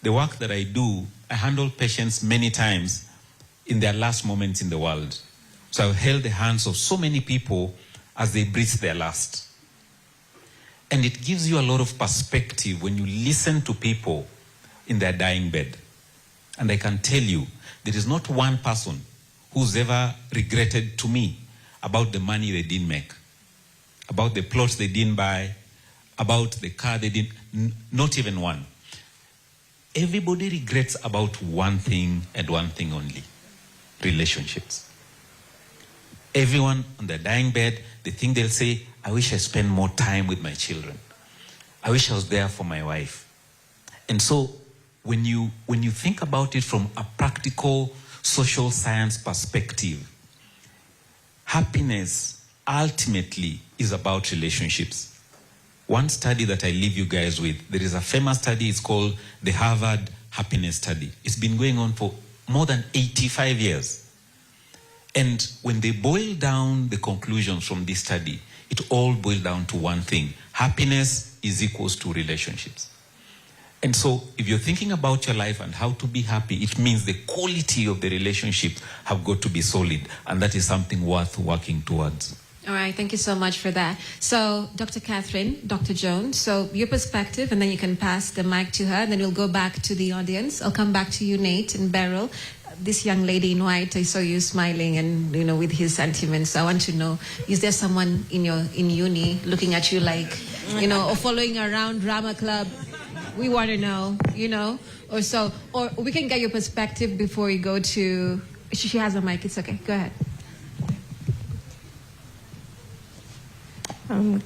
the work that I do, I handle patients many times in their last moments in the world. So I've held the hands of so many people as they breathe their last. And it gives you a lot of perspective when you listen to people in their dying bed. And I can tell you, there is not one person who's ever regretted to me about the money they didn't make, about the plots they didn't buy, about the car they didn't, not even one. Everybody regrets about one thing and one thing only: relationships. Everyone on their dying bed, they think they'll say, I wish I spent more time with my children. I wish I was there for my wife. And so when you think about it from a practical social science perspective, happiness ultimately is about relationships. One study that I leave you guys with, there is a famous study, it's called the Harvard Happiness Study. It's been going on for more than 85 years. And when they boil down the conclusions from this study, it all boils down to one thing: happiness is equals to relationships. And so if you're thinking about your life and how to be happy, it means the quality of the relationship have got to be solid, and that is something worth working towards. All right, thank you so much for that. So, Dr. Catherine, Dr. Jones, so your perspective, and then you can pass the mic to her, and then we'll go back to the audience. I'll come back to you, Nate and Beryl. This young lady in white, I saw you smiling and, you know, with his sentiments. I want to know, is there someone in uni looking at you like, you know, or following around drama club? We want to know, you know, or so, or we can get your perspective before we go to, she has a mic, it's okay, go ahead.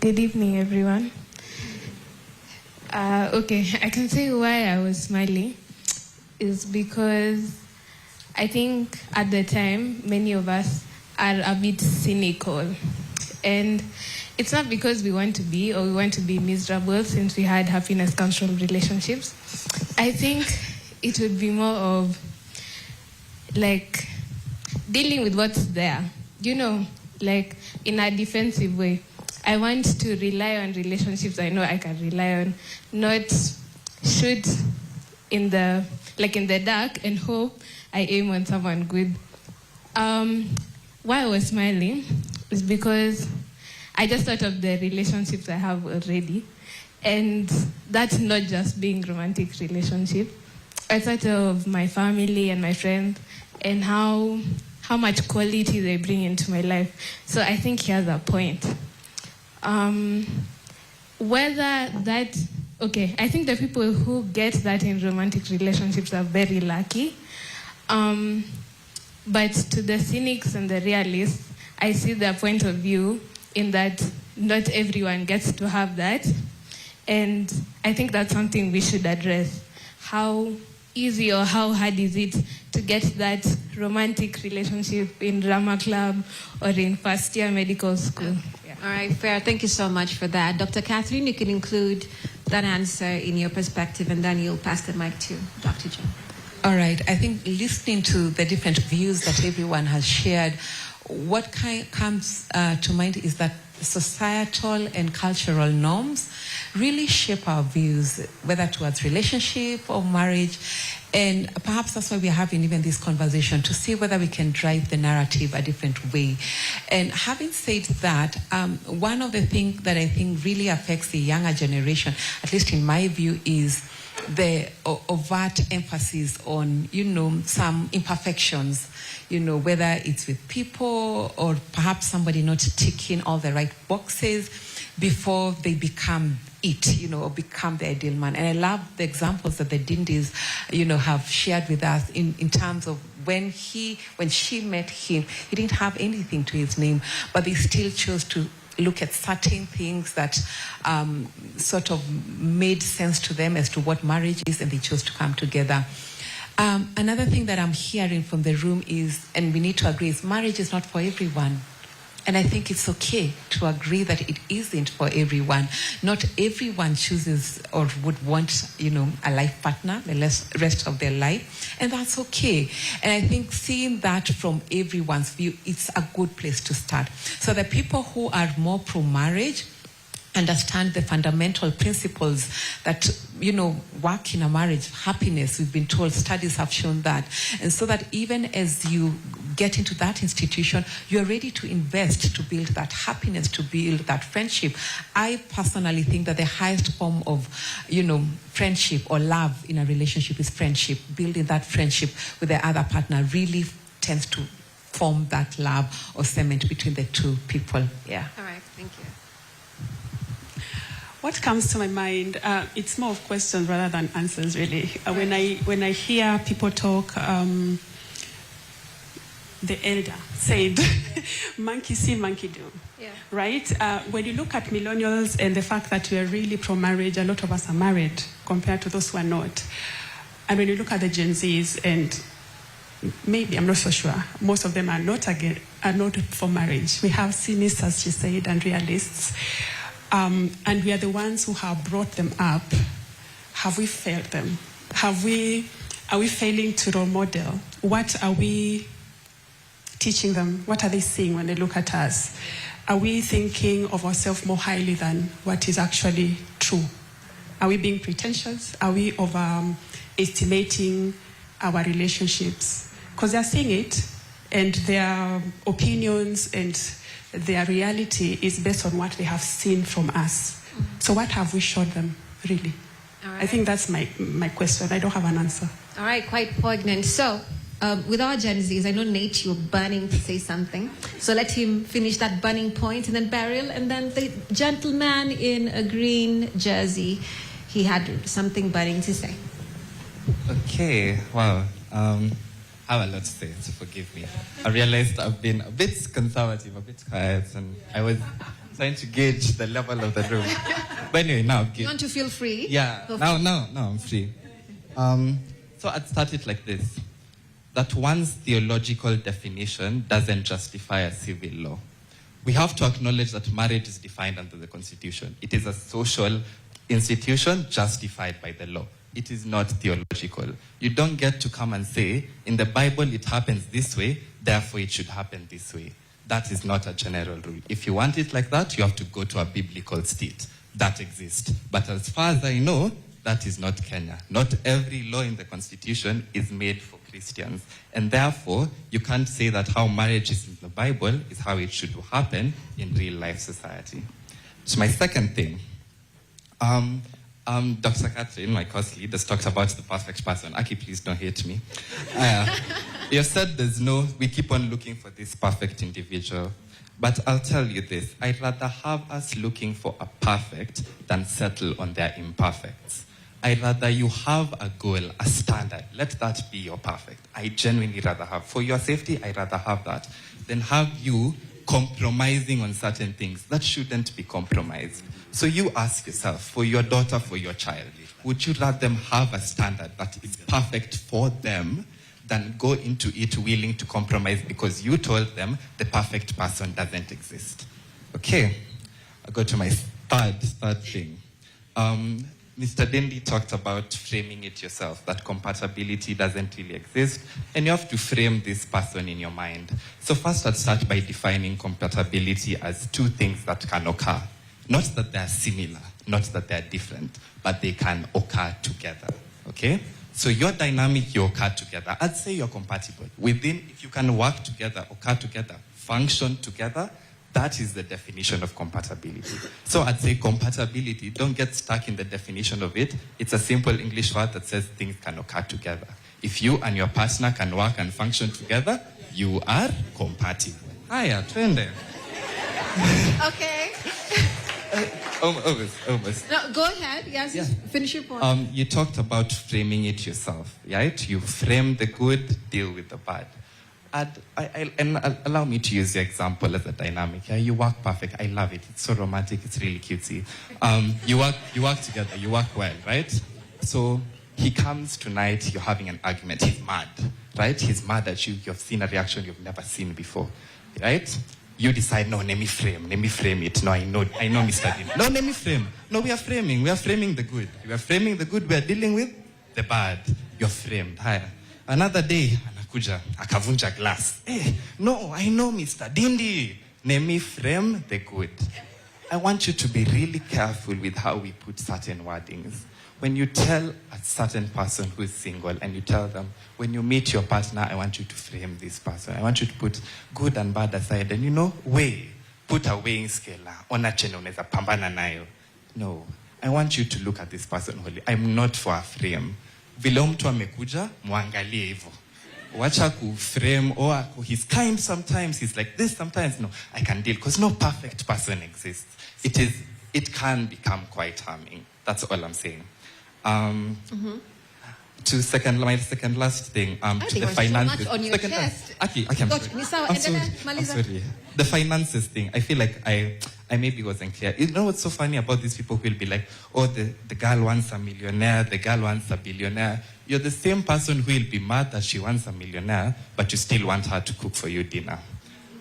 Good evening, everyone. Okay, I can say why I was smiling is because I think at the time, many of us are a bit cynical. And it's not because we want to be or we want to be miserable, since we had happiness comes from relationships. I think it would be more of like dealing with what's there, you know, like in a defensive way. I want to rely on relationships I know I can rely on, not shoot in the dark and hope I aim on someone good. Why I was smiling is because I just thought of the relationships I have already, and that's not just being romantic relationship. I thought of my family and my friends and how much quality they bring into my life. So I think he has a point. Whether that, okay, I think the people who get that in romantic relationships are very lucky. But to the cynics and the realists, I see their point of view in that not everyone gets to have that. And I think that's something we should address. How easy or how hard is it to get that romantic relationship in drama club or in first year medical school? Yeah. All right, fair. Thank you so much for that. Dr. Catherine, you can include that answer in your perspective, and then you'll pass the mic to Dr. John. All right. I think listening to the different views that everyone has shared, what comes to mind is that societal and cultural norms really shape our views, whether towards relationship or marriage. And perhaps that's why we're having even this conversation, to see whether we can drive the narrative a different way. And having said that, one of the things that I think really affects the younger generation, at least in my view, is the overt emphasis on, some imperfections, whether it's with people or perhaps somebody not ticking all the right boxes before they become it, or become the ideal man. And I love the examples that the Dindis, have shared with us in terms of when she met him, he didn't have anything to his name, but they still chose to look at certain things that sort of made sense to them as to what marriage is, and they chose to come together. Another thing that I'm hearing from the room is, and we need to agree, is marriage is not for everyone. And I think it's okay to agree that it isn't for everyone. Not everyone chooses or would want, a life partner the rest of their life. And that's okay. And I think seeing that from everyone's view, it's a good place to start. So the people who are more pro-marriage understand the fundamental principles that, work in a marriage, happiness, we've been told, studies have shown that. And so that even as you get into that institution, you're ready to invest to build that happiness, to build that friendship. I personally think that the highest form of, friendship or love in a relationship is friendship. Building that friendship with the other partner really tends to form that love or cement between the two people. Yeah. All right, thank you. What comes to my mind, it's more of questions rather than answers, really. When I hear people talk, the elder said, monkey see, monkey do. Yeah. Right? When you look at millennials and the fact that we are really pro-marriage, a lot of us are married compared to those who are not. And when you look at the Gen Zs, and maybe, I'm not so sure, most of them are not for marriage. We have cynics, as she said, and realists. And we are the ones who have brought them up. Have we failed them? Are we failing to role model? What are we teaching them? What are they seeing when they look at us? Are we thinking of ourselves more highly than what is actually true? Are we being pretentious? Are we overestimating our relationships? Because they're seeing it, and their opinions and their reality is based on what they have seen from us. So what have we showed them, really? All right. I think that's my question. I don't have an answer. All right, quite poignant. So, with our Gen Zs, I know Nate, you're burning to say something. So let him finish that burning point, and then Beryl, and then the gentleman in a green jersey, he had something burning to say. Okay, wow. I have a lot to say, so forgive me. I realized I've been a bit conservative, a bit quiet, and I was trying to gauge the level of the room. But anyway, now I'm good. You want to feel free? Yeah, now I'm free. So I'd start it like this. That one's theological definition doesn't justify a civil law. We have to acknowledge that marriage is defined under the Constitution. It is a social institution justified by the law. It is not theological. You don't get to come and say, in the Bible it happens this way, therefore it should happen this way. That is not a general rule. If you want it like that, you have to go to a biblical state. That exists. But as far as I know, that is not Kenya. Not every law in the Constitution is made for Christians. And therefore, you can't say that how marriage is in the Bible is how it should happen in real life society. So my second thing, Dr. Catherine, my course lead, has talked about the perfect person. Aki, please don't hate me. You said we keep on looking for this perfect individual. But I'll tell you this, I'd rather have us looking for a perfect than settle on their imperfects. I'd rather you have a goal, a standard. Let that be your perfect. I genuinely rather have. For your safety, I'd rather have that than have you compromising on certain things. That shouldn't be compromised. So you ask yourself, for your daughter, for your child, would you rather them have a standard that is perfect for them than go into it willing to compromise because you told them the perfect person doesn't exist? Okay, I'll go to my third thing. Mr. Dendi talked about framing it yourself, that compatibility doesn't really exist, and you have to frame this person in your mind. So first I'd start by defining compatibility as two things that can occur. Not that they're similar, not that they're different, but they can occur together, okay? So your dynamic, you occur together. I'd say you're compatible. If you can work together, occur together, function together, that is the definition of compatibility. So I'd say compatibility, don't get stuck in the definition of it. It's a simple English word that says things can occur together. If you and your partner can work and function together, you are compatible. Hiya, twende. Okay. Almost. No, go ahead. Yes, yeah. Finish your point. You talked about framing it yourself, right? You frame the good, deal with the bad. And allow me to use your example as a dynamic. Yeah? You work perfect. I love it. It's so romantic. It's really cutesy. You work together. You work well, right? So he comes tonight. You're having an argument. He's mad, right? He's mad at you. You've seen a reaction you've never seen before, right? You decide, no, let me frame it. No, I know, Mr. Dean. No, let me frame. No, we are framing the good. We are framing the good. We are dealing with the bad. You're framed. Higher. Another day, anakuja, akavunja glass. Hey, no, I know, Mr. Dindi. Let me frame the good. I want you to be really careful with how we put certain wordings. When you tell a certain person who is single and you tell them, when you meet your partner, I want you to frame this person. I want you to put good and bad aside. And put a weighing scale. Ona chenye unaweza pambana nayo. No, I want you to look at this person wholly. I'm not for a frame. Vile mtu amekuja, muangalie hivyo. Wacha frame, or he's kind sometimes, he's like this sometimes. No, I can deal, because no perfect person exists. it can become quite harming. That's all I'm saying. My second last thing, to the finances. So much on your chest. I'm sorry. The finances thing, I feel like I maybe wasn't clear. You know what's so funny about these people who will be like, oh, the girl wants a millionaire, the girl wants a billionaire. You're the same person who will be mad that she wants a millionaire, but you still want her to cook for you dinner.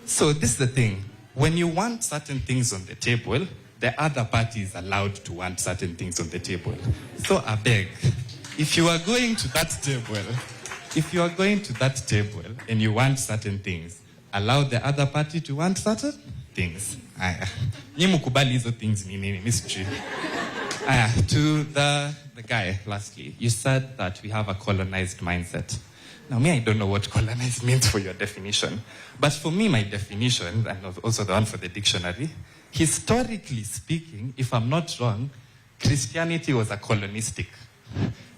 So this is the thing. When you want certain things on the table, the other party is allowed to want certain things on the table. So I beg, if you are going to that table, and you want certain things, allow the other party to want certain things. Nyi mukubali hizo things ni nini, mystery. To the guy, lastly, you said that we have a colonized mindset. Now, I don't know what colonized means for your definition, but for me, my definition, and also the one for the dictionary, historically speaking, if I'm not wrong, Christianity was a colonistic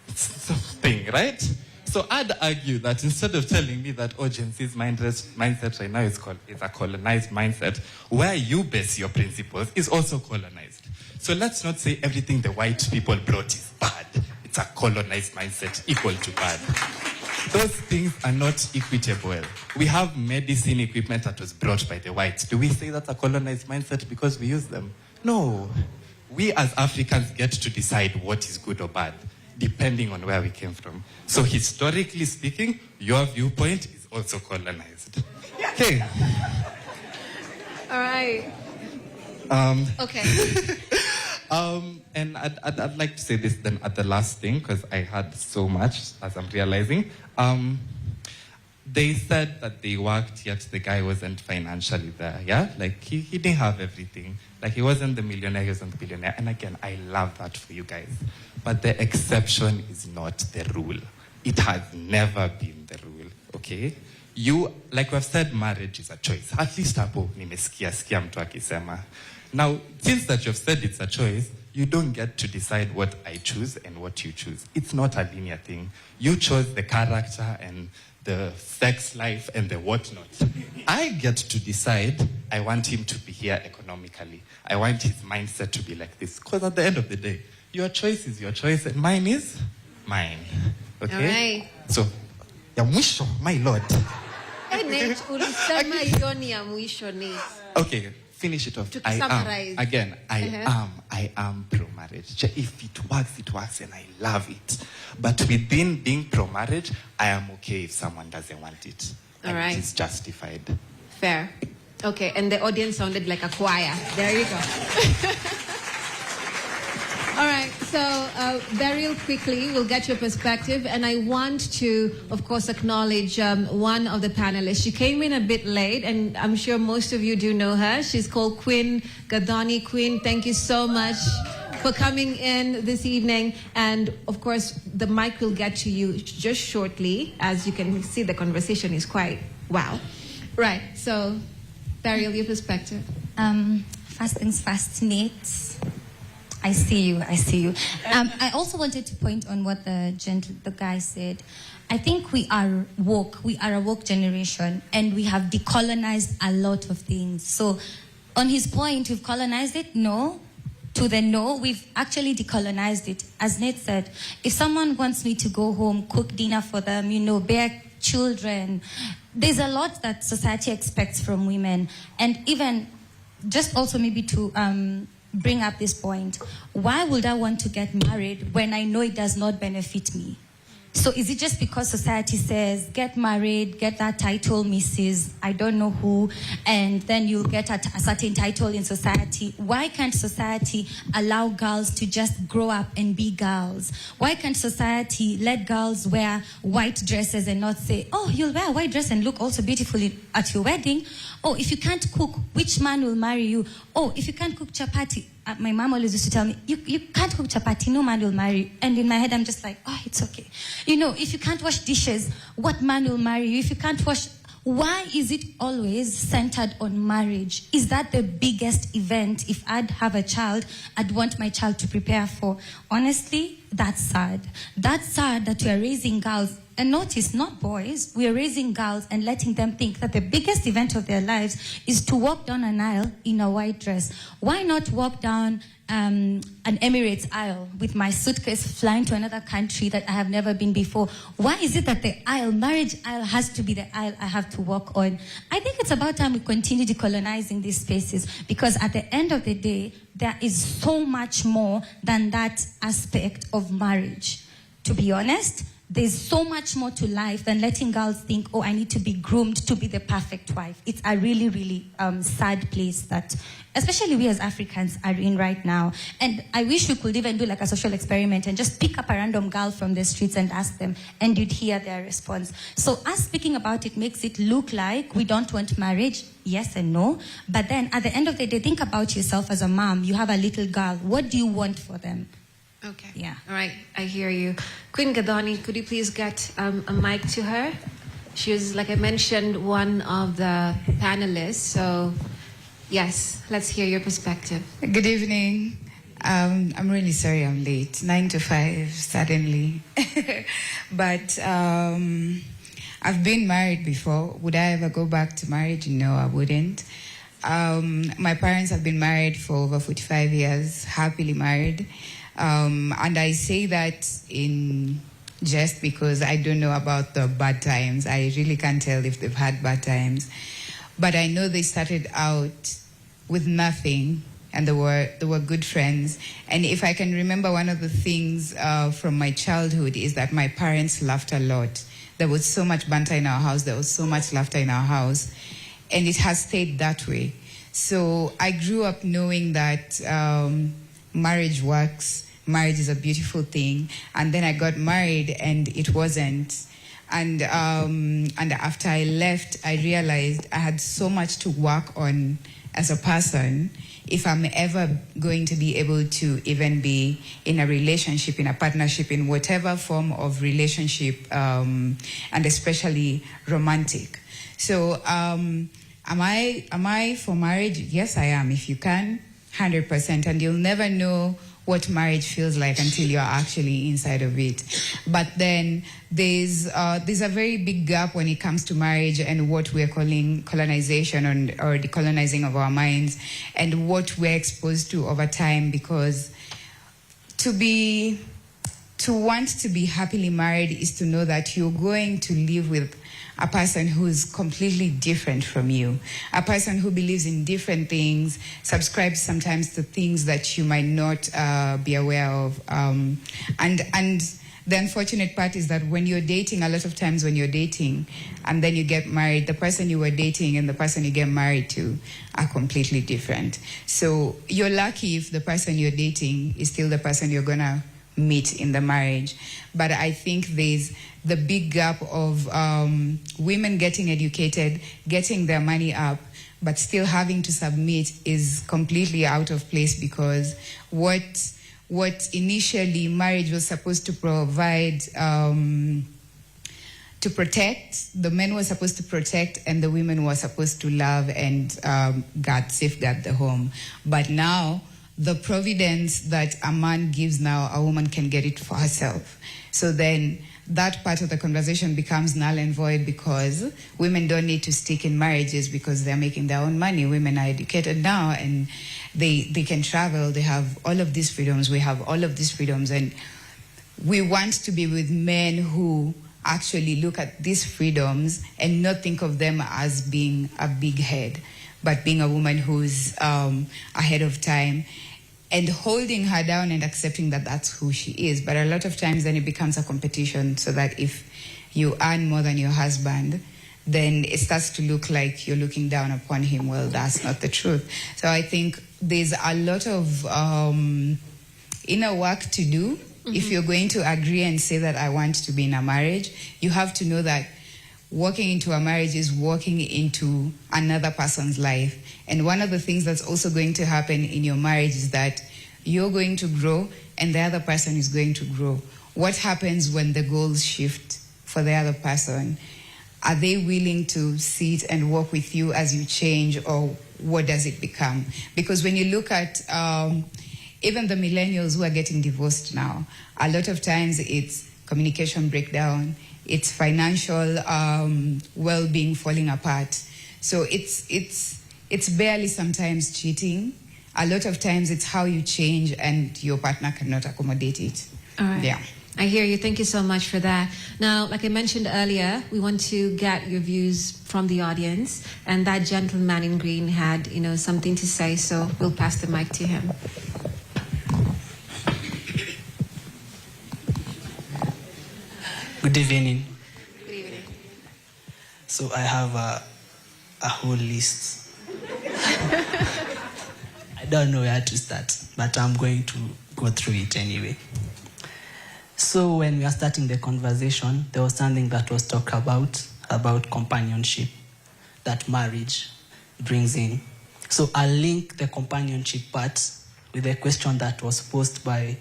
thing, right? So I'd argue that instead of telling me that Gen Z's mindset right now is a colonized mindset, where you base your principles is also colonized. So let's not say everything the white people brought is bad. It's a colonized mindset equal to bad. Those things are not equitable. We have medicine equipment that was brought by the whites. Do we say that's a colonized mindset because we use them? No. We as Africans get to decide what is good or bad, depending on where we came from. So historically speaking, your viewpoint is also colonized. Okay. All right. Okay. And I'd like to say this then at the last thing, because I had so much, as I'm realizing. They said that they worked, yet the guy wasn't financially there, yeah? Like, he didn't have everything. Like, he wasn't the millionaire, he wasn't the billionaire. And again, I love that for you guys. But the exception is not the rule. It has never been the rule, okay? You, like we've said, marriage is a choice. At least hapo nimesikia mtu akisema. Now, since that you've said it's a choice, you don't get to decide what I choose and what you choose. It's not a linear thing. You chose the character and the sex life and the whatnot. I get to decide I want him to be here economically. I want his mindset to be like this. Because at the end of the day, your choice is your choice and mine is mine. Okay? All right. So, ya mwisho, my lord. Okay, finish it off. I am pro-marriage. If it works, and I love it. But within being pro-marriage, I am okay if someone doesn't want it. All right. It is justified. Fair. Okay, and the audience sounded like a choir. There you go. All right, so very quickly, we'll get your perspective. And I want to, of course, acknowledge one of the panelists. She came in a bit late, and I'm sure most of you do know her. She's called Queen Gadani. Queen, thank you so much for coming in this evening. And, of course, the mic will get to you just shortly. As you can see, the conversation is quite wow. Right, so, Beryl, your perspective. First things first, Nate. I see you. I also wanted to point on what the guy said. I think we are woke. We are a woke generation, and we have decolonized a lot of things. So, on his point, we've colonized it? No. To the no, we've actually decolonized it. As Nate said, if someone wants me to go home, cook dinner for them, bear children, there's a lot that society expects from women. And even, just also maybe to bring up this point, why would I want to get married when I know it does not benefit me? So is it just because society says, get married, get that title, Mrs. I don't know who, and then you'll get a certain title in society? Why can't society allow girls to just grow up and be girls? Why can't society let girls wear white dresses and not say, oh, you'll wear a white dress and look also beautiful at your wedding? Oh, if you can't cook, which man will marry you? Oh, if you can't cook chapati, my mom always used to tell me, you can't cook chapati, no man will marry you. And in my head, I'm just like, oh, it's okay. If you can't wash dishes, what man will marry you? If you can't wash, why is it always centered on marriage? Is that the biggest event? If I'd have a child, I'd want my child to prepare for. Honestly, that's sad. That's sad that we are raising girls, and notice, not boys, we are raising girls and letting them think that the biggest event of their lives is to walk down an aisle in a white dress. Why not walk down an Emirates aisle with my suitcase flying to another country that I have never been before? Why is it that the aisle, marriage aisle, has to be the aisle I have to walk on? I think it's about time we continue decolonizing these spaces, because at the end of the day, there is so much more than that aspect of marriage. To be honest, there's so much more to life than letting girls think, oh, I need to be groomed to be the perfect wife. It's a really, really sad place that, especially we as Africans, are in right now. And I wish we could even do like a social experiment and just pick up a random girl from the streets and ask them, and you'd hear their response. So us speaking about it makes it look like we don't want marriage. Yes and no. But then at the end of the day, think about yourself as a mom. You have a little girl. What do you want for them? Okay. Yeah. All right. I hear you. Queen Gadoni, could you please get a mic to her? She was, like I mentioned, one of the panelists. So, yes, let's hear your perspective. Good evening. I'm really sorry I'm late. 9 to 5, suddenly. But I've been married before. Would I ever go back to marriage? No, I wouldn't. My parents have been married for over 45 years, happily married. And I say that in jest because I don't know about the bad times. I really can't tell if they've had bad times. But I know they started out with nothing, and they were good friends. And if I can remember, one of the things from my childhood is that my parents laughed a lot. There was so much banter in our house. There was so much laughter in our house. And it has stayed that way. So I grew up knowing that marriage works. Marriage is a beautiful thing. And then I got married and it wasn't. And after I left, I realized I had so much to work on as a person if I'm ever going to be able to even be in a relationship, in a partnership, in whatever form of relationship, and especially romantic. So am I for marriage? Yes, I am. If you can, 100%. And you'll never know what marriage feels like until you're actually inside of it. But then there's a very big gap when it comes to marriage and what we're calling colonization or decolonizing of our minds and what we're exposed to over time, because to want to be happily married is to know that you're going to live with a person who's completely different from you, a person who believes in different things, subscribes sometimes to things that you might not be aware of. And the unfortunate part is that when you're dating, a lot of times when you're dating and then you get married, the person you were dating and the person you get married to are completely different. So you're lucky if the person you're dating is still the person you're gonna meet in the marriage. But I think there's the big gap of women getting educated, getting their money up, but still having to submit is completely out of place, because what initially marriage was supposed to provide, to protect, the men were supposed to protect and the women were supposed to love and safeguard the home. But now, the providence that a man gives now, a woman can get it for herself. So then that part of the conversation becomes null and void, because women don't need to stick in marriages because they're making their own money. Women are educated now and they can travel. They have all of these freedoms. We have all of these freedoms. And we want to be with men who actually look at these freedoms and not think of them as being a big head, but being a woman who's ahead of time and holding her down and accepting that that's who she is. But a lot of times then it becomes a competition, so that if you earn more than your husband, then it starts to look like you're looking down upon him. Well, that's not the truth. So I think there's a lot of inner work to do. Mm-hmm. If you're going to agree and say that I want to be in a marriage, you have to know that walking into a marriage is walking into another person's life. And one of the things that's also going to happen in your marriage is that you're going to grow and the other person is going to grow. What happens when the goals shift for the other person? Are they willing to sit and walk with you as you change, or what does it become? Because when you look at even the millennials who are getting divorced now, a lot of times it's communication breakdown, it's financial well-being falling apart. So it's barely sometimes cheating. A lot of times it's how you change and your partner cannot accommodate it. All right. Yeah. I hear you. Thank you so much for that. Now, like I mentioned earlier, we want to get your views from the audience, and that gentleman in green had, something to say, so we'll pass the mic to him. Good evening. Good evening. So I have a whole list. I don't know where to start, but I'm going to go through it anyway. So when we are starting the conversation, there was something that was talked about companionship that marriage brings in. So I'll link the companionship part with a question that was posed by,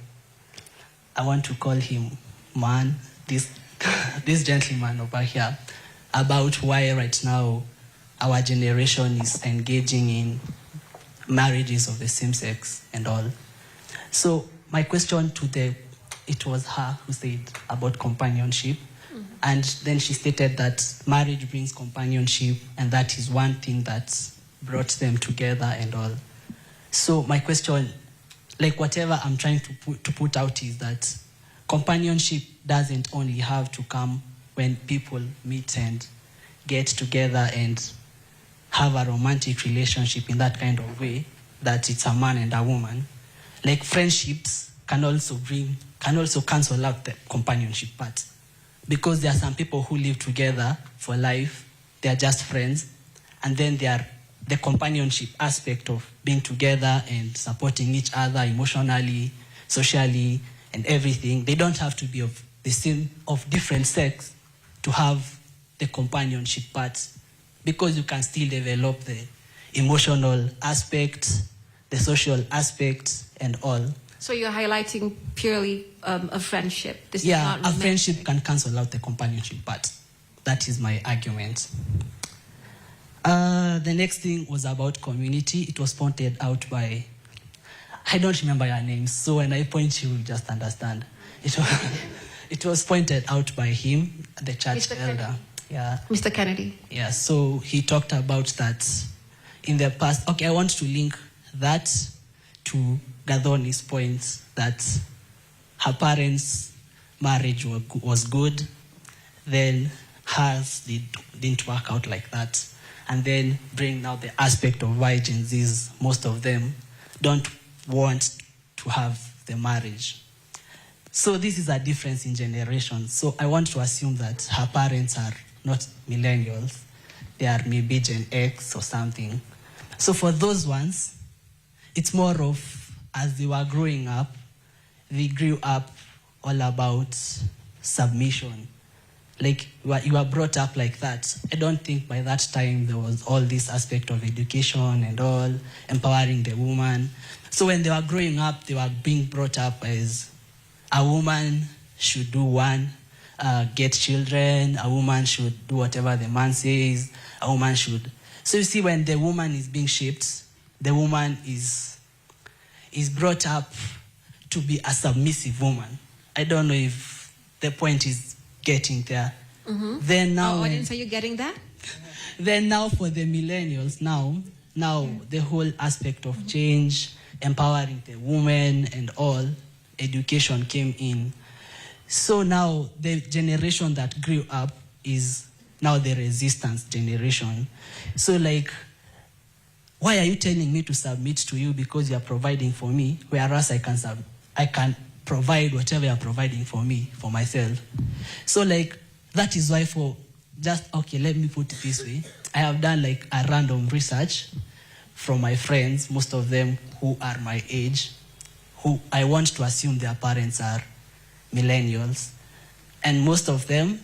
I want to call him man, this gentleman over here, about why right now our generation is engaging in marriages of the same sex and all. So my question it was her who said about companionship. Mm-hmm. And then she stated that marriage brings companionship, and that is one thing that brought them together and all. So my question, like whatever I'm trying to put out is that companionship doesn't only have to come when people meet and get together and have a romantic relationship in that kind of way, that it's a man and a woman. Like friendships can also cancel out the companionship part. Because there are some people who live together for life, they are just friends, and then they are the companionship aspect of being together and supporting each other emotionally, socially, and everything. They don't have to be of different sex to have the companionship part, because you can still develop the emotional aspect, the social aspect, and all. So you're highlighting purely a friendship. This is Yeah, not a romantic. friendship can cancel out the companionship part. That is my argument. The next thing was about community. It was pointed out by, I don't remember your name, so when I point you just understand. It was pointed out by him, the church Mr. elder. Kennedy. Yeah. Mr. Kennedy. Yeah, so he talked about that in the past. Okay, I want to link that to Gadoni's point that her parents' marriage was good, then hers didn't work out like that. And then bring now the aspect of why Gen Zs, most of them, don't want to have the marriage. So this is a difference in generations. So I want to assume that her parents are not millennials. They are maybe Gen X or something. So for those ones, it's more of, as they were growing up, they grew up all about submission. Like, you were brought up like that. I don't think by that time there was all this aspect of education and all, empowering the woman. So when they were growing up, they were being brought up as a woman should do one, get children, a woman should do whatever the man says, a woman should. So you see, when the woman is being shaped, the woman is brought up to be a submissive woman. I don't know if the point is getting there. Mm-hmm. Then now, audience, are you getting that? Then now for the millennials, now the whole aspect of change, empowering the woman and all, education came in. So now the generation that grew up is now the resistance generation. So like, why are you telling me to submit to you because you are providing for me, whereas I can provide whatever you are providing for me, for myself? So like, that is why let me put it this way. I have done like a random research from my friends, most of them who are my age, who I want to assume their parents are millennials. And most of them,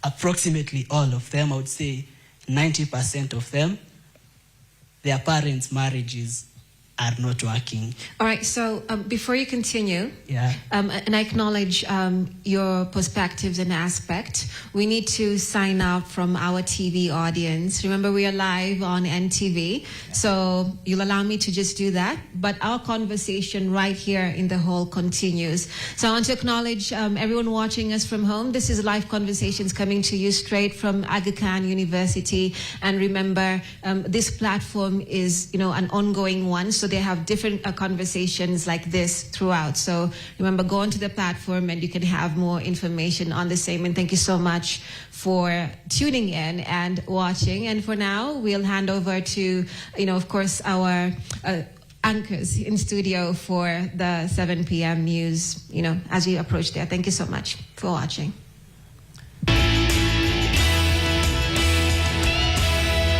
approximately all of them, I would say 90% of them, their parents' marriages are not working. All right, so before you continue, Yeah. and I acknowledge your perspectives and aspect, we need to sign up from our TV audience. Remember, we are live on NTV, so you'll allow me to just do that, but our conversation right here in the hall continues. So I want to acknowledge everyone watching us from home. This is Live Conversations coming to you straight from Aga Khan University, and remember, this platform is, an ongoing one, so they have different conversations like this throughout. So remember, go onto the platform and you can have more information on the same. And thank you so much for tuning in and watching. And for now, we'll hand over to, of course, our anchors in studio for the 7 p.m. news, as we approach there. Thank you so much for watching.